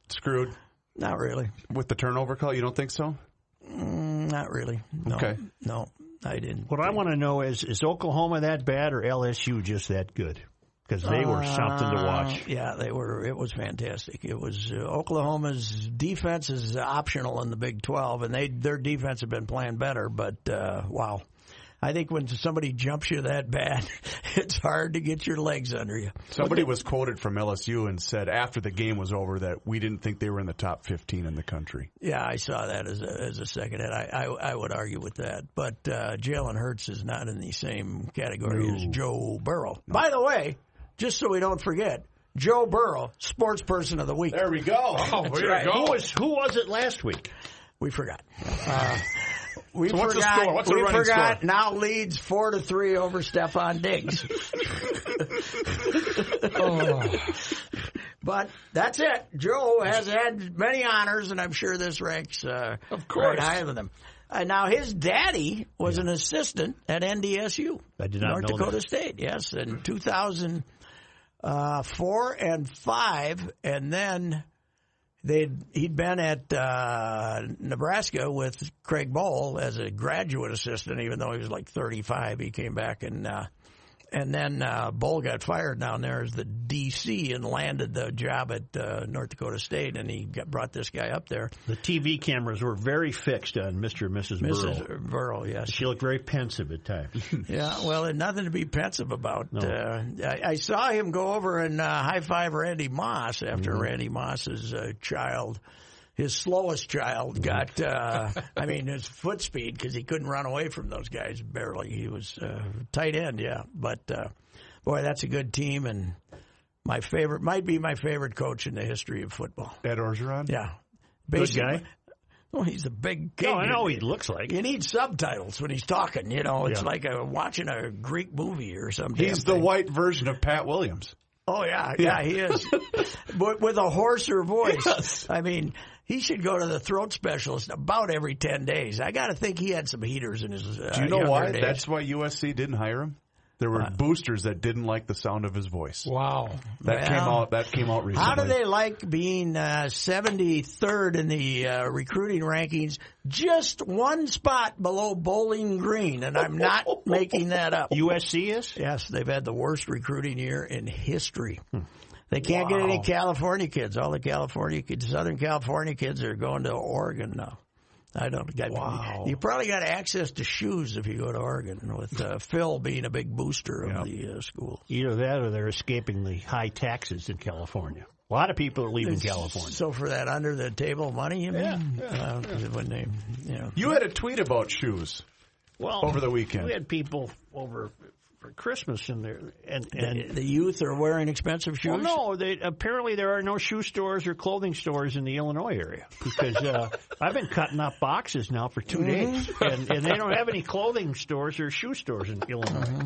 [SPEAKER 5] screwed?
[SPEAKER 4] Not really.
[SPEAKER 5] With the turnover call? You don't think so?
[SPEAKER 4] Not really. No.
[SPEAKER 5] Okay.
[SPEAKER 4] No, I didn't.
[SPEAKER 3] What I want to know is Oklahoma that bad or LSU just that good? Because they were something to watch.
[SPEAKER 4] Yeah, they were. It was fantastic. It was Oklahoma's defense is optional in the Big 12, and their defense had been playing better. But wow, I think when somebody jumps you that bad, it's hard to get your legs under you.
[SPEAKER 5] Somebody was quoted from LSU and said after the game was over that we didn't think they were in the top 15 in the country.
[SPEAKER 4] Yeah, I saw that as a second hit. I would argue with that. But Jalen Hurts is not in the same category as Joe Burrow. No. By the way, just so we don't forget, Joe Burrow, Sports Person of the Week.
[SPEAKER 5] There we go.
[SPEAKER 6] Oh, there you go.
[SPEAKER 3] Who was it last week?
[SPEAKER 4] We forgot.
[SPEAKER 6] What's the score? What's the running score?
[SPEAKER 4] Now leads 4-3 over Stephon Diggs. But that's it. Joe has had many honors, and I'm sure this ranks
[SPEAKER 6] of course
[SPEAKER 4] higher than them. Now, his daddy was an assistant at NDSU.
[SPEAKER 3] I did not
[SPEAKER 4] North
[SPEAKER 3] know
[SPEAKER 4] Dakota
[SPEAKER 3] that.
[SPEAKER 4] State, yes, in 2004 and 5, and then he'd been at Nebraska with Craig Bowl as a graduate assistant, even though he was like 35. He came back and then Bowl got fired down there as the DC and landed the job at North Dakota State, and he brought this guy up there.
[SPEAKER 3] The TV cameras were very fixed on Mr. and Mrs.
[SPEAKER 4] Burrow, yes.
[SPEAKER 3] She looked very pensive at times.
[SPEAKER 4] Yeah, well, nothing to be pensive about.
[SPEAKER 3] No.
[SPEAKER 4] I saw him go over and high-five Randy Moss after Randy Moss's child. His slowest child got, his foot speed, because he couldn't run away from those guys barely. He was tight end, yeah. But, boy, that's a good team, and might be my favorite coach in the history of football.
[SPEAKER 5] Ed Orgeron?
[SPEAKER 4] Yeah.
[SPEAKER 3] Good guy?
[SPEAKER 4] Well, he's a big kid.
[SPEAKER 3] No, I know he looks like.
[SPEAKER 4] You need subtitles when he's talking, you know. It's like watching a Greek movie or something.
[SPEAKER 5] He's the white version of Pat Williams.
[SPEAKER 4] Oh, yeah, he is. But with a hoarser voice. Yes. I mean, he should go to the throat specialist about every 10 days. I got to think he had some heaters in his
[SPEAKER 5] Do you know why?
[SPEAKER 4] days.
[SPEAKER 5] That's why USC didn't hire him? There were boosters that didn't like the sound of his voice.
[SPEAKER 6] Wow.
[SPEAKER 5] That came out recently.
[SPEAKER 4] How do they like being 73rd in the recruiting rankings, just one spot below Bowling Green? And I'm not making that up.
[SPEAKER 3] USC is?
[SPEAKER 4] Yes, they've had the worst recruiting year in history. They can't get any California kids. All the California kids, Southern California kids are going to Oregon now. You probably got access to shoes if you go to Oregon, with Phil being a big booster of the school.
[SPEAKER 3] Either that or they're escaping the high taxes in California. A lot of people are leaving California.
[SPEAKER 4] So for that under-the-table money, you mean? When they,
[SPEAKER 5] You had a tweet about shoes over the weekend.
[SPEAKER 3] We had people over for Christmas in there, and
[SPEAKER 4] the youth are wearing expensive shoes.
[SPEAKER 3] Well, no, apparently there are no shoe stores or clothing stores in the Illinois area, because I've been cutting up boxes now for 2 days, and they don't have any clothing stores or shoe stores in Illinois.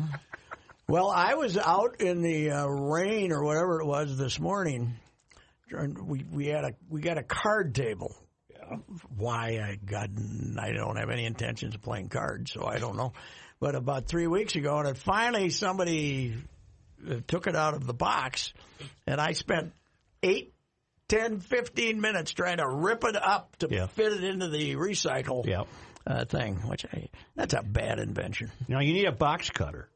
[SPEAKER 4] Well, I was out in the rain or whatever it was this morning. We got a card table. Why I don't have any intentions of playing cards, so I don't know. But about 3 weeks ago, and finally somebody took it out of the box, and I spent 8, 10, 15 minutes trying to rip it up to fit it into the recycle thing, that's a bad invention.
[SPEAKER 3] Now, you need a box cutter,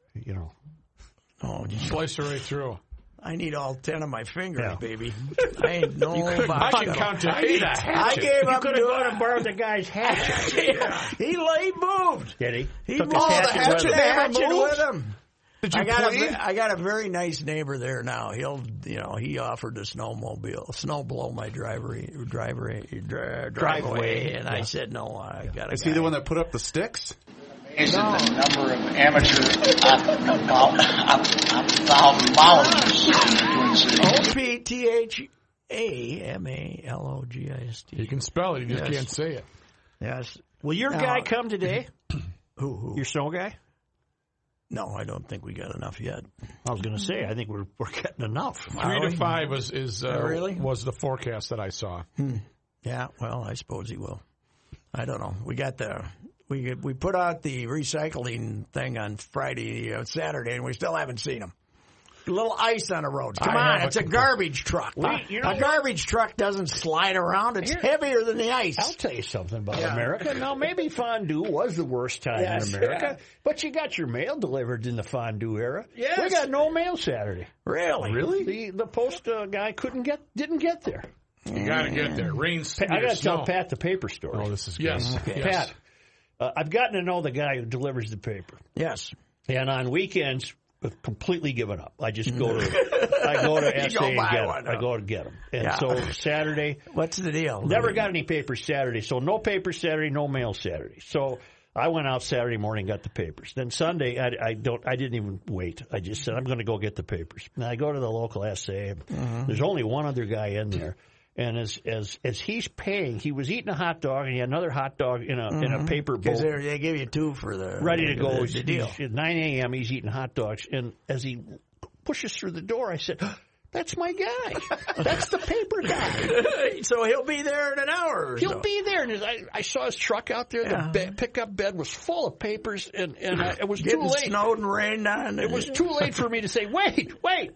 [SPEAKER 4] Oh,
[SPEAKER 6] slice it right through.
[SPEAKER 4] I need all 10 of my fingers, baby. I ain't no box
[SPEAKER 6] I can count to 8.
[SPEAKER 4] I gave up.
[SPEAKER 3] You could have gone and borrowed the guy's hatchet.
[SPEAKER 4] He moved.
[SPEAKER 3] Did he?
[SPEAKER 4] He
[SPEAKER 3] took
[SPEAKER 4] moved
[SPEAKER 3] his
[SPEAKER 4] the hatchet with him.
[SPEAKER 5] Did you
[SPEAKER 4] I got a very nice neighbor there now. He offered to snow blow my driveway, and I said no. I got a
[SPEAKER 5] Is he the one that put up the sticks?
[SPEAKER 14] Is the number of amateur ophthalmologists?
[SPEAKER 4] OPTHAMALOGIST.
[SPEAKER 6] You can spell it, you just can't say it.
[SPEAKER 4] Yes.
[SPEAKER 3] Will your guy come today?
[SPEAKER 4] Who?
[SPEAKER 3] Your snow guy?
[SPEAKER 4] No, I don't think we got enough yet.
[SPEAKER 3] I was going to say, I think we're getting enough.
[SPEAKER 6] 3 to 5
[SPEAKER 4] really?
[SPEAKER 6] was the forecast that I saw.
[SPEAKER 4] Yeah, well, I suppose he will. I don't know. We put out the recycling thing on Saturday, and we still haven't seen them. A little ice on the roads. Come on, it's a garbage truck. A garbage truck doesn't slide around. It's heavier than the ice.
[SPEAKER 3] I'll tell you something about America. Now, maybe fondue was the worst time in America, but you got your mail delivered in the fondue era.
[SPEAKER 4] Yes.
[SPEAKER 3] We got no mail Saturday.
[SPEAKER 4] Really?
[SPEAKER 3] The post guy didn't get there.
[SPEAKER 6] You got to get there.
[SPEAKER 3] I got to tell Pat the paper story.
[SPEAKER 6] Oh, this is good.
[SPEAKER 3] Yes. Okay. Pat, I've gotten to know the guy who delivers the paper.
[SPEAKER 4] Yes.
[SPEAKER 3] And on weekends, I've completely given up. I just go to SA and get them. I go to get them. And so Saturday.
[SPEAKER 4] What's the deal?
[SPEAKER 3] Never got any papers Saturday. So no paper Saturday, no mail Saturday. So I went out Saturday morning, got the papers. Then Sunday, I didn't even wait. I just said, I'm going to go get the papers. And I go to the local SA. There's only one other guy in there. And as he's paying, he was eating a hot dog, and he had another hot dog in a paper bowl.
[SPEAKER 4] Because they give you 2 for the
[SPEAKER 3] ready to go.
[SPEAKER 4] The deal.
[SPEAKER 3] At 9 a.m., he's eating hot dogs, and as he pushes through the door, I said, That's my guy. That's the paper guy.
[SPEAKER 4] So he'll be there in an hour or
[SPEAKER 3] He'll be there. And I saw his truck out there. The pickup bed was full of papers, and it was too late.
[SPEAKER 4] Snowed and rained on.
[SPEAKER 3] It was too late for me to say, wait,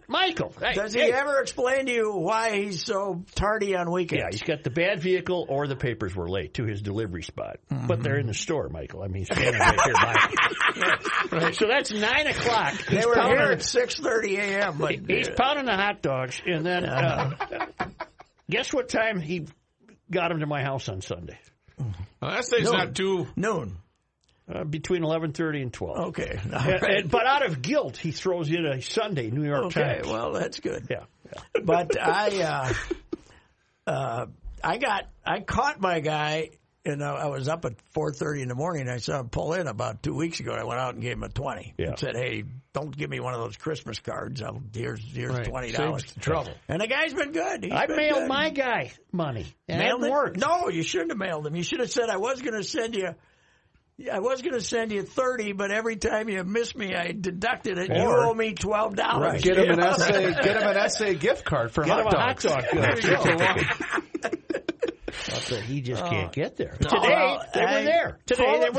[SPEAKER 3] Michael.
[SPEAKER 4] Does he ever explain to you why he's so tardy on weekends?
[SPEAKER 3] Yeah, he's got the bad vehicle or the papers were late to his delivery spot. Mm-hmm. But they're in the store, Michael. I mean, he's standing right here by me. Right. So that's 9 o'clock.
[SPEAKER 4] They were here at 6:30 a.m. But
[SPEAKER 3] he's pounding the hot dogs, and then guess what time he got him to my house on Sunday?
[SPEAKER 6] That stays not too
[SPEAKER 4] noon.
[SPEAKER 3] Between 11:30 and 12.
[SPEAKER 4] Okay.
[SPEAKER 3] But out of guilt, he throws in a Sunday New York Times.
[SPEAKER 4] Okay, well, that's good.
[SPEAKER 3] Yeah.
[SPEAKER 4] But I caught my guy, and I was up at 4:30 in the morning. I saw him pull in about 2 weeks ago. I went out and gave him a $20 and said, "Hey, don't give me one of those Christmas cards. Here's $20.
[SPEAKER 6] Saves the trouble."
[SPEAKER 4] And the guy's been good.
[SPEAKER 3] I mailed my guy money. And it worked.
[SPEAKER 4] No, you shouldn't have mailed him. You should have said, I was going to send you 30, but every time you missed me, I deducted it. You owe me $12.
[SPEAKER 5] Right. Get him an SA gift card for hot dogs.
[SPEAKER 3] He just can't get there. Today, they were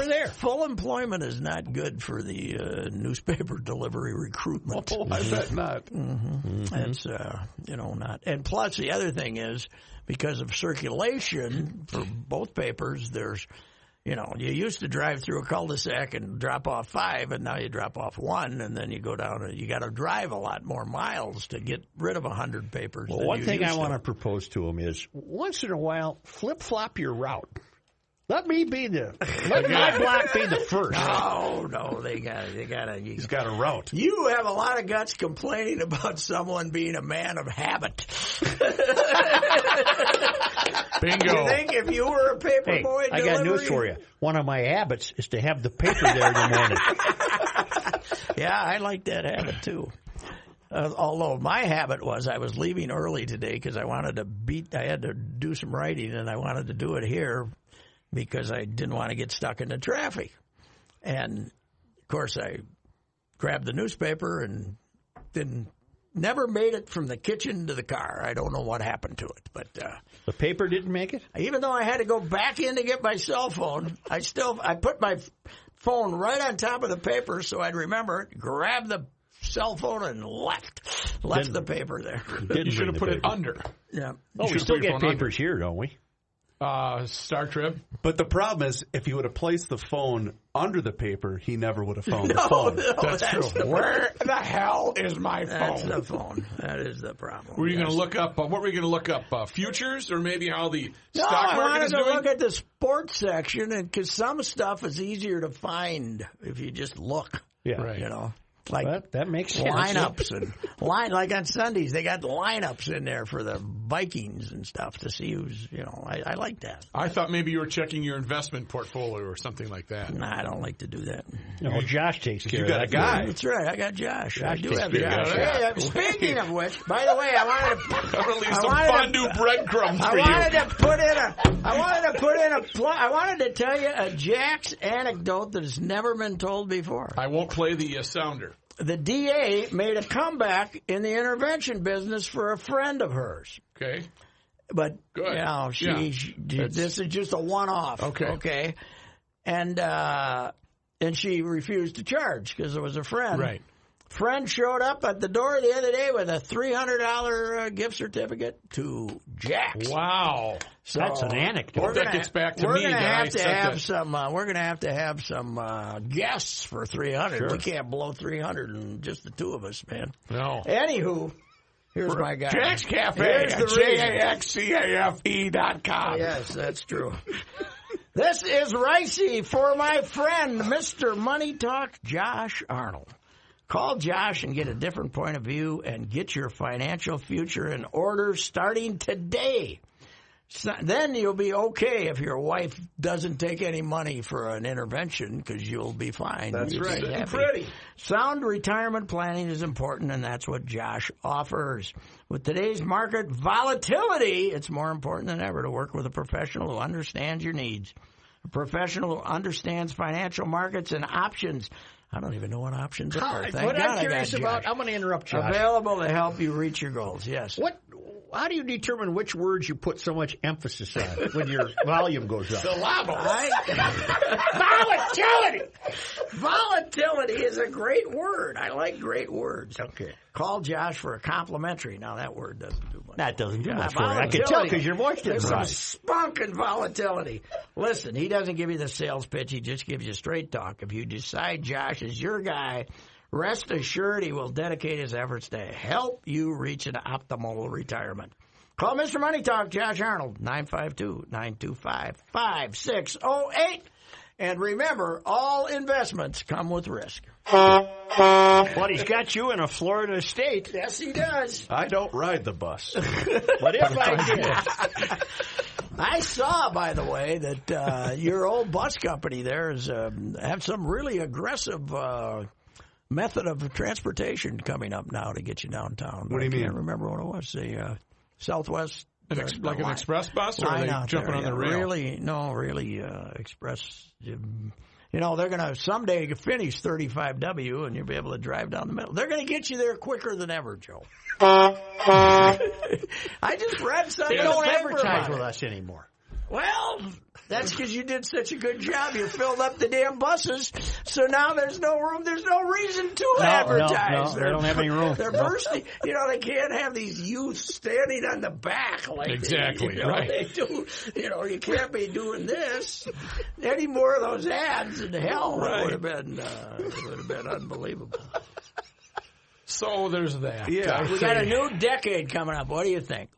[SPEAKER 3] there.
[SPEAKER 4] Full employment is not good for the newspaper delivery recruitment.
[SPEAKER 5] Oh, I bet not.
[SPEAKER 4] Mm-hmm. It's, not. And plus, the other thing is, because of circulation for both papers, there's, you used to drive through a cul-de-sac and drop off 5, and now you drop off 1, and then you go down and you got to drive a lot more miles to get rid of 100 papers.
[SPEAKER 3] Well, one thing I want to propose to him is once in a while, flip-flop your route. Let my block be the first.
[SPEAKER 4] No, they gotta.
[SPEAKER 5] He's got a route.
[SPEAKER 4] You have a lot of guts complaining about someone being a man of habit.
[SPEAKER 6] Bingo.
[SPEAKER 4] You think if you were a paper boy
[SPEAKER 3] I got news for you. One of my habits is to have the paper there in the morning.
[SPEAKER 4] Yeah, I like that habit too. Although my habit was I was leaving early today because I had to do some writing, and I wanted to do it here because I didn't want to get stuck in the traffic. And, of course, I grabbed the newspaper and never made it from the kitchen to the car. I don't know what happened to it. But
[SPEAKER 3] the paper didn't make it?
[SPEAKER 4] Even though I had to go back in to get my cell phone, I put my phone right on top of the paper so I'd remember it, grabbed the cell phone and left the paper there.
[SPEAKER 6] You should have put it under.
[SPEAKER 4] Yeah.
[SPEAKER 3] We still get papers here, don't we?
[SPEAKER 6] Star Trib.
[SPEAKER 5] But the problem is, if he would have placed the phone under the paper, he never would have found the phone.
[SPEAKER 6] That's true.
[SPEAKER 4] Where the hell is my phone?
[SPEAKER 6] That's
[SPEAKER 4] the phone. That is the problem.
[SPEAKER 6] Were you going to look up? What were you going to look up? Futures, or maybe how the stock market is doing?
[SPEAKER 4] I wanted to look at the sports section, and because some stuff is easier to find if you just look.
[SPEAKER 3] Yeah,
[SPEAKER 4] right. Like
[SPEAKER 3] that makes sense.
[SPEAKER 4] Lineups and like on Sundays they got lineups in there for the Vikings and stuff to see who's I like that.
[SPEAKER 6] I thought maybe you were checking your investment portfolio or something like that.
[SPEAKER 4] Nah, I don't like to do that.
[SPEAKER 3] No, Josh takes care of that.
[SPEAKER 5] You got a guy.
[SPEAKER 4] That's right. I got Josh. I do have Josh. Hey, speaking of which, by the way, I wanted to
[SPEAKER 6] leave some fondue breadcrumbs for you.
[SPEAKER 4] I wanted to tell you a Jack's anecdote that has never been told before.
[SPEAKER 6] I won't play the sounder.
[SPEAKER 4] The DA made a comeback in the intervention business for a friend of hers.
[SPEAKER 6] Okay.
[SPEAKER 4] But,
[SPEAKER 6] good.
[SPEAKER 4] This is just a one-off.
[SPEAKER 6] Okay.
[SPEAKER 4] And she refused to charge because it was a friend.
[SPEAKER 6] Right.
[SPEAKER 4] Friend showed up at the door the other day with a $300 gift certificate to Jack's.
[SPEAKER 6] Wow.
[SPEAKER 4] So
[SPEAKER 3] that's an anecdote.
[SPEAKER 6] That gets back to me.
[SPEAKER 4] We're going to have to have some guests for $300.
[SPEAKER 6] Sure.
[SPEAKER 4] We can't blow $300 in just the two of us, man.
[SPEAKER 6] No.
[SPEAKER 4] Anywho, here's my guy.
[SPEAKER 6] Jack's Cafe.
[SPEAKER 4] Here's the
[SPEAKER 6] JaxCafe.com.
[SPEAKER 4] Yes, that's true. This is Ricey for my friend, Mr. Money Talk, Josh Arnold. Call Josh and get a different point of view and get your financial future in order starting today. So, then you'll be okay if your wife doesn't take any money for an intervention because you'll be fine.
[SPEAKER 6] That's right.
[SPEAKER 4] And pretty. Sound retirement planning is important, and that's what Josh offers. With today's market volatility, it's more important than ever to work with a professional who understands your needs. A professional who understands financial markets and options I don't even know what options are.
[SPEAKER 3] What
[SPEAKER 4] Thank God
[SPEAKER 3] I'm curious
[SPEAKER 4] I got
[SPEAKER 3] about,
[SPEAKER 4] Josh.
[SPEAKER 3] I'm going to interrupt you.
[SPEAKER 4] Available to help you reach your goals, yes.
[SPEAKER 3] How do you determine which words you put so much emphasis on when your volume goes up?
[SPEAKER 4] Syllables.
[SPEAKER 3] Volatility!
[SPEAKER 4] Volatility is a great word. I like great words.
[SPEAKER 3] Okay.
[SPEAKER 4] Call Josh for a complimentary. Now, that word doesn't do much.
[SPEAKER 3] That doesn't do much for you. I can tell because your voice
[SPEAKER 4] There's
[SPEAKER 3] is
[SPEAKER 4] some
[SPEAKER 3] right.
[SPEAKER 4] spunk and volatility. Listen, he doesn't give you the sales pitch. He just gives you straight talk. If you decide Josh is your guy, rest assured he will dedicate his efforts to help you reach an optimal retirement. Call Mr. Money Talk, Josh Arnold, 952-925-5608. And remember, all investments come with risk.
[SPEAKER 3] But he's got you in a Florida state.
[SPEAKER 4] Yes, he does.
[SPEAKER 5] I don't ride the bus.
[SPEAKER 3] But if I did...
[SPEAKER 4] I saw, by the way, that your old bus company there is have some really aggressive method of transportation coming up now to get you downtown.
[SPEAKER 5] What do you mean?
[SPEAKER 4] I can't remember what it was. The Southwest.
[SPEAKER 6] Like an express bus, or are they jumping on the rail?
[SPEAKER 4] Really express. You know, they're going to someday finish 35W, and you'll be able to drive down the middle. They're going to get you there quicker than ever, Joe. I just read something.
[SPEAKER 3] They don't advertise with us anymore.
[SPEAKER 4] Well, that's because you did such a good job. You filled up the damn buses, so now there's no room. There's no reason to advertise.
[SPEAKER 3] No, they don't have any room.
[SPEAKER 4] They're bursting. You know, they can't have these youths standing on the back like
[SPEAKER 6] exactly
[SPEAKER 4] right. They do. You know, you can't be doing this. Any more of those ads in hell would have been unbelievable.
[SPEAKER 6] So there's that.
[SPEAKER 4] Yeah, we got a new decade coming up. What do you think?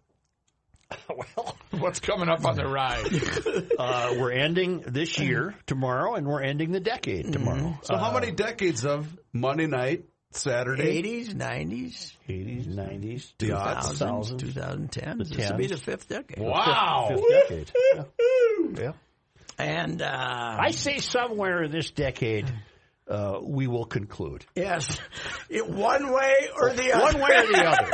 [SPEAKER 6] Well, what's coming up on the ride?
[SPEAKER 3] We're ending this year tomorrow, and we're ending the decade tomorrow.
[SPEAKER 5] So how many decades of Monday night, Saturday?
[SPEAKER 4] 80s, 90s.
[SPEAKER 3] 80s, 90s,
[SPEAKER 4] 2000s, 2010s. This will be the fifth decade.
[SPEAKER 6] Wow.
[SPEAKER 3] Fifth decade. Yeah.
[SPEAKER 4] And
[SPEAKER 3] I say somewhere in this decade, we will conclude.
[SPEAKER 4] Yes. One way or the other.
[SPEAKER 3] One way or the other.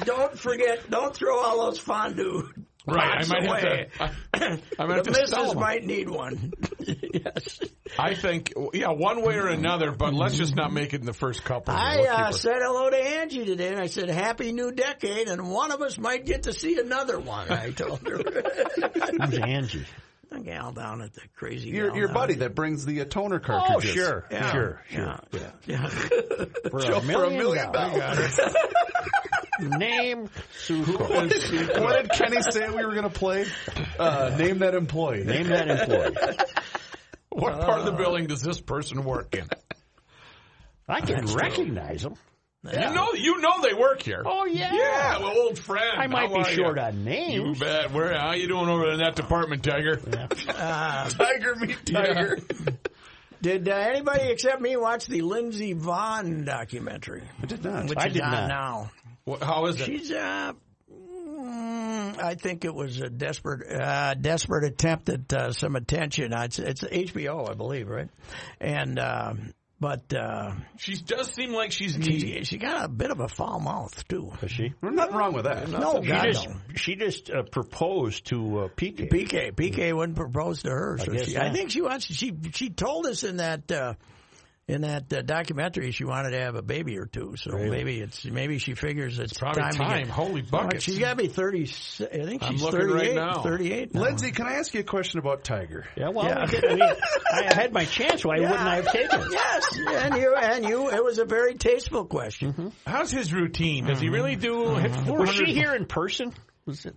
[SPEAKER 4] Don't forget, don't throw all those fondue.
[SPEAKER 6] Right, I might
[SPEAKER 4] away.
[SPEAKER 6] have to.
[SPEAKER 4] The missus might need one. Yes.
[SPEAKER 6] I think, one way or another, but let's just not make it in the first couple.
[SPEAKER 4] I said hello to Angie today, and I said, Happy New Decade, and one of us might get to see another one, I told her.
[SPEAKER 3] Who's Angie?
[SPEAKER 4] The gal down at the crazy
[SPEAKER 5] Your buddy that brings the toner cartridges.
[SPEAKER 3] Oh, sure.
[SPEAKER 4] Yeah.
[SPEAKER 3] Sure.
[SPEAKER 4] Yeah.
[SPEAKER 3] For $1 million. Name Suko.
[SPEAKER 5] What did Kenny say we were going to play? Name that employee.
[SPEAKER 3] Name that employee.
[SPEAKER 6] What part of the building does this person work in?
[SPEAKER 3] I can recognize them.
[SPEAKER 6] Yeah. You know they work here.
[SPEAKER 3] Oh, yeah.
[SPEAKER 6] Yeah, well, old friend.
[SPEAKER 3] I might be short on names.
[SPEAKER 6] You bet. How you doing over in that department, Tiger?
[SPEAKER 3] Yeah.
[SPEAKER 5] Tiger meet Tiger.
[SPEAKER 4] Yeah. Did anybody except me watch the Lindsey Vonn documentary?
[SPEAKER 5] I did not.
[SPEAKER 4] Which
[SPEAKER 3] I
[SPEAKER 4] is
[SPEAKER 3] did
[SPEAKER 4] on
[SPEAKER 3] not.
[SPEAKER 4] now.
[SPEAKER 6] How is it?
[SPEAKER 4] She's I think it was a desperate attempt at some attention. It's HBO, I believe, right? And but
[SPEAKER 6] she does seem like she's
[SPEAKER 4] needy. She got a bit of a foul mouth too.
[SPEAKER 3] Is she?
[SPEAKER 5] There's nothing wrong with that.
[SPEAKER 4] No,
[SPEAKER 3] she just proposed to PK.
[SPEAKER 4] PK wouldn't propose to her. So I think she wants. She told us in that documentary she wanted to have a baby or two. So maybe she figures it's
[SPEAKER 6] probably time. Holy buckets!
[SPEAKER 4] She's got to be 30. I think she's 38
[SPEAKER 6] right now.
[SPEAKER 4] 38 now.
[SPEAKER 5] Lindsay, can I ask you a question about Tiger?
[SPEAKER 3] Yeah, well, I had my chance. Why wouldn't I have taken it?
[SPEAKER 4] Yes, and you. It was a very tasteful question.
[SPEAKER 3] Mm-hmm.
[SPEAKER 6] How's his routine? Does he really do?
[SPEAKER 3] Was she here in person?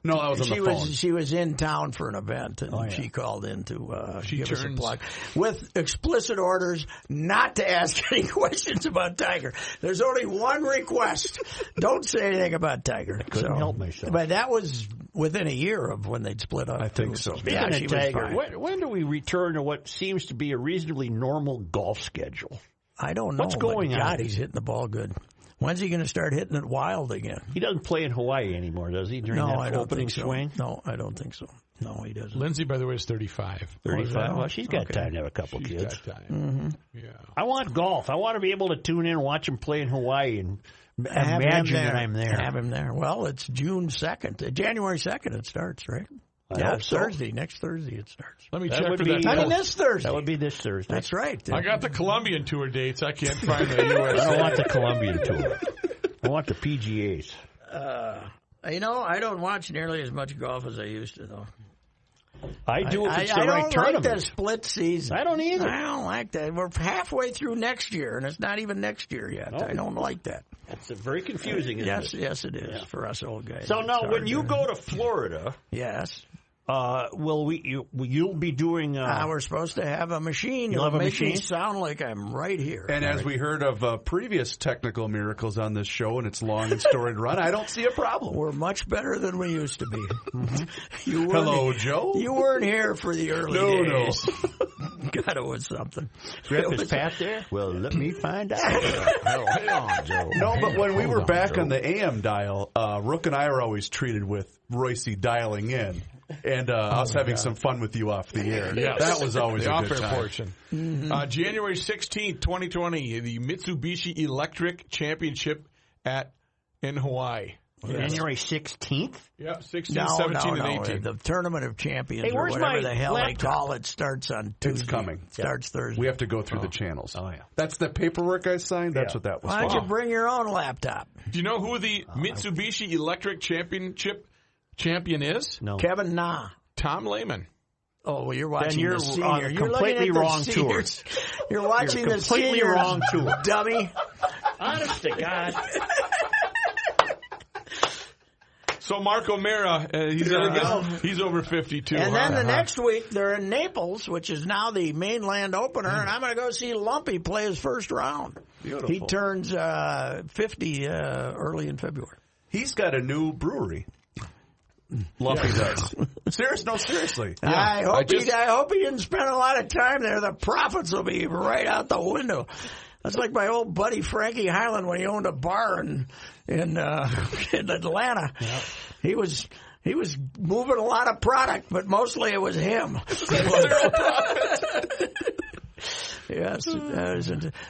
[SPEAKER 5] No, I was on the phone.
[SPEAKER 4] She was in town for an event, and she called in to give us a plug with explicit orders not to ask any questions about Tiger. There's only one request: don't say anything about Tiger.
[SPEAKER 3] I couldn't help myself.
[SPEAKER 4] But that was within a year of when they'd split up.
[SPEAKER 5] I think so.
[SPEAKER 3] Speaking of Tiger, when do we return to what seems to be a reasonably normal golf schedule?
[SPEAKER 4] I don't know.
[SPEAKER 3] What's going on?
[SPEAKER 4] God, he's hitting the ball good. When's he going to start hitting it wild again?
[SPEAKER 3] He doesn't play in Hawaii anymore, does he? During that opening swing?
[SPEAKER 4] No, I don't think so. No, he doesn't.
[SPEAKER 6] Lindsay, by the way, is 35.
[SPEAKER 3] 35? Well, she's got time to have a couple kids.
[SPEAKER 6] She's got time.
[SPEAKER 4] Mm-hmm.
[SPEAKER 6] Yeah.
[SPEAKER 3] I want golf. I want to be able to tune in and watch him play in Hawaii and imagine that I'm there.
[SPEAKER 4] Have him there. Well, it's June 2nd. January 2nd it starts, right? Thursday. Next Thursday it starts.
[SPEAKER 6] Let me check for that.
[SPEAKER 4] I mean, this Thursday.
[SPEAKER 3] That would be this Thursday.
[SPEAKER 4] That's right.
[SPEAKER 6] I got the Colombian tour dates. I can't find the U.S.
[SPEAKER 3] I don't want the Colombian tour. I want the PGAs.
[SPEAKER 4] I don't watch nearly as much golf as I used to, though.
[SPEAKER 3] I do if it's the right tournament.
[SPEAKER 4] I don't like the split season.
[SPEAKER 3] I don't either.
[SPEAKER 4] I don't like that. We're halfway through next year, and it's not even next year yet. I don't like that.
[SPEAKER 3] That's very confusing, isn't it?
[SPEAKER 4] Yes, it is for us old guys.
[SPEAKER 3] So now, when you go to Florida,
[SPEAKER 4] yes,
[SPEAKER 3] you'll be doing?
[SPEAKER 4] We're supposed to have a machine. You'll have a machine. Me sound like I'm right here.
[SPEAKER 5] And as we heard of previous technical miracles on this show and its long and storied run, I don't see a problem.
[SPEAKER 4] We're much better than we used to be.
[SPEAKER 5] Hello, Joe.
[SPEAKER 4] You weren't here for the early days. God, it was something.
[SPEAKER 3] Griff, is Pat there? Well, let me find out. Hang on, Joe.
[SPEAKER 5] No, but when we were back on the AM dial, Rook and I are always treated with Royce dialing in. And us having some fun with you off the air.
[SPEAKER 6] Yes.
[SPEAKER 5] That was always
[SPEAKER 6] the
[SPEAKER 5] a good
[SPEAKER 6] off-air
[SPEAKER 5] time.
[SPEAKER 6] portion. Mm-hmm. January 16th, 2020, the Mitsubishi Electric Championship in Hawaii.
[SPEAKER 3] January 16th?
[SPEAKER 6] Yeah, 16, 17, and 18.
[SPEAKER 4] The Tournament of Champions, or whatever the hell they call it, starts on Tuesday.
[SPEAKER 5] It's coming.
[SPEAKER 4] Starts Thursday.
[SPEAKER 5] We have to go through the channels.
[SPEAKER 3] Oh, yeah.
[SPEAKER 5] That's the paperwork I signed? That's what that was.
[SPEAKER 4] Why don't you bring your own laptop?
[SPEAKER 6] Do you know who the Mitsubishi Electric champion is?
[SPEAKER 3] No.
[SPEAKER 4] Kevin Na.
[SPEAKER 6] Tom Lehman.
[SPEAKER 4] Oh, well, you're watching the senior.
[SPEAKER 3] On a completely wrong tour.
[SPEAKER 4] You're watching the
[SPEAKER 3] completely
[SPEAKER 4] senior
[SPEAKER 3] wrong tour.
[SPEAKER 4] Dummy.
[SPEAKER 3] Honest to God.
[SPEAKER 6] So Mark O'Meara, he's over 52.
[SPEAKER 4] And then the next week, they're in Naples, which is now the mainland opener, and I'm going to go see Lumpy play his first round.
[SPEAKER 5] Beautiful.
[SPEAKER 4] He turns 50 early in February.
[SPEAKER 5] He's got a new brewery. Lumpy does. Seriously.
[SPEAKER 4] Yeah. I hope he didn't spend a lot of time there. The profits will be right out the window. That's like my old buddy Frankie Highland when he owned a bar in Atlanta. Yeah. He was moving a lot of product, but mostly it was him. Yes,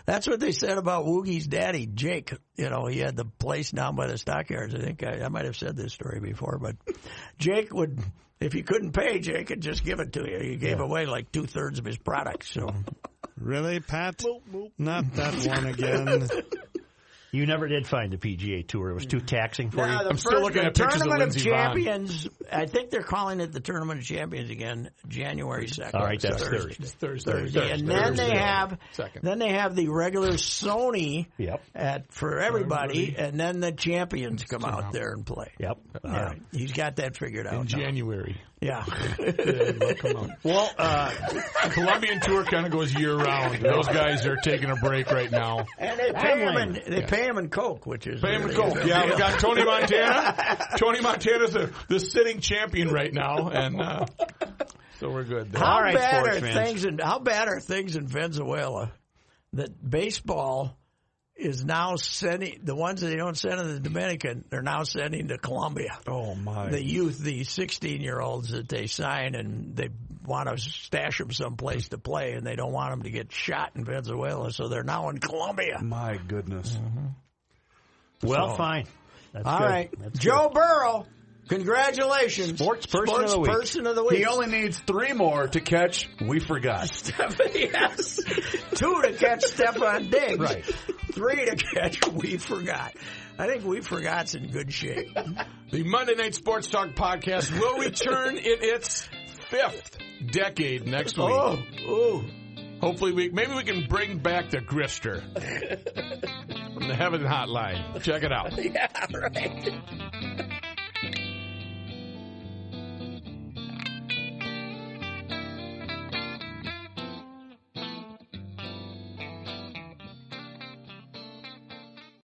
[SPEAKER 4] that's what they said about Woogie's daddy, Jake. You know, he had the place down by the stockyards. I think I might have said this story before, but Jake would, if you couldn't pay, Jake would just give it to you. He gave away like 2/3 of his product. So,
[SPEAKER 7] really, Pat? Not that one again.
[SPEAKER 3] You never did find the PGA Tour. It was too taxing for you.
[SPEAKER 6] I'm still looking at pictures of Lindsey Vonn.
[SPEAKER 4] Champions, I think they're calling it the Tournament of Champions again, January 2nd.
[SPEAKER 3] All right, that's
[SPEAKER 6] Thursday.
[SPEAKER 4] And then they have the regular Sony for everybody, and then the champions come out there and play.
[SPEAKER 3] Yep.
[SPEAKER 4] All right. He's got that figured out
[SPEAKER 6] in January.
[SPEAKER 4] Yeah.
[SPEAKER 6] Well, Colombian Tour kind of goes year round. Those guys are taking a break right now.
[SPEAKER 4] And they pay him in Coke, which is
[SPEAKER 6] pay him in Coke. Yeah, we got Tony Montana. Tony Montana's the sitting champion right now, and so we're good there.
[SPEAKER 4] How bad are things in Venezuela that baseball is now sending the ones that they don't send to the Dominican, they're now sending to Colombia.
[SPEAKER 5] Oh, my.
[SPEAKER 4] The youth, the 16-year-olds that they sign, and they want to stash them someplace to play, and they don't want them to get shot in Venezuela, so they're now in Colombia.
[SPEAKER 5] My goodness.
[SPEAKER 3] Mm-hmm. Well, fine. That's
[SPEAKER 4] all
[SPEAKER 3] good.
[SPEAKER 4] right.
[SPEAKER 3] That's
[SPEAKER 4] Joe Burrow, congratulations.
[SPEAKER 3] Sports person of the week.
[SPEAKER 5] He only needs 3 more to catch We Forgot.
[SPEAKER 4] Yes. 2 to catch Stephon Diggs.
[SPEAKER 3] Right.
[SPEAKER 4] 3 to catch We Forgot. I think We Forgot's in good shape.
[SPEAKER 6] The Monday Night Sports Talk podcast will return in its 5th decade next week.
[SPEAKER 4] Oh.
[SPEAKER 6] Hopefully, maybe we can bring back the Grifter from the Heaven Hotline. Check it out.
[SPEAKER 4] Yeah, right.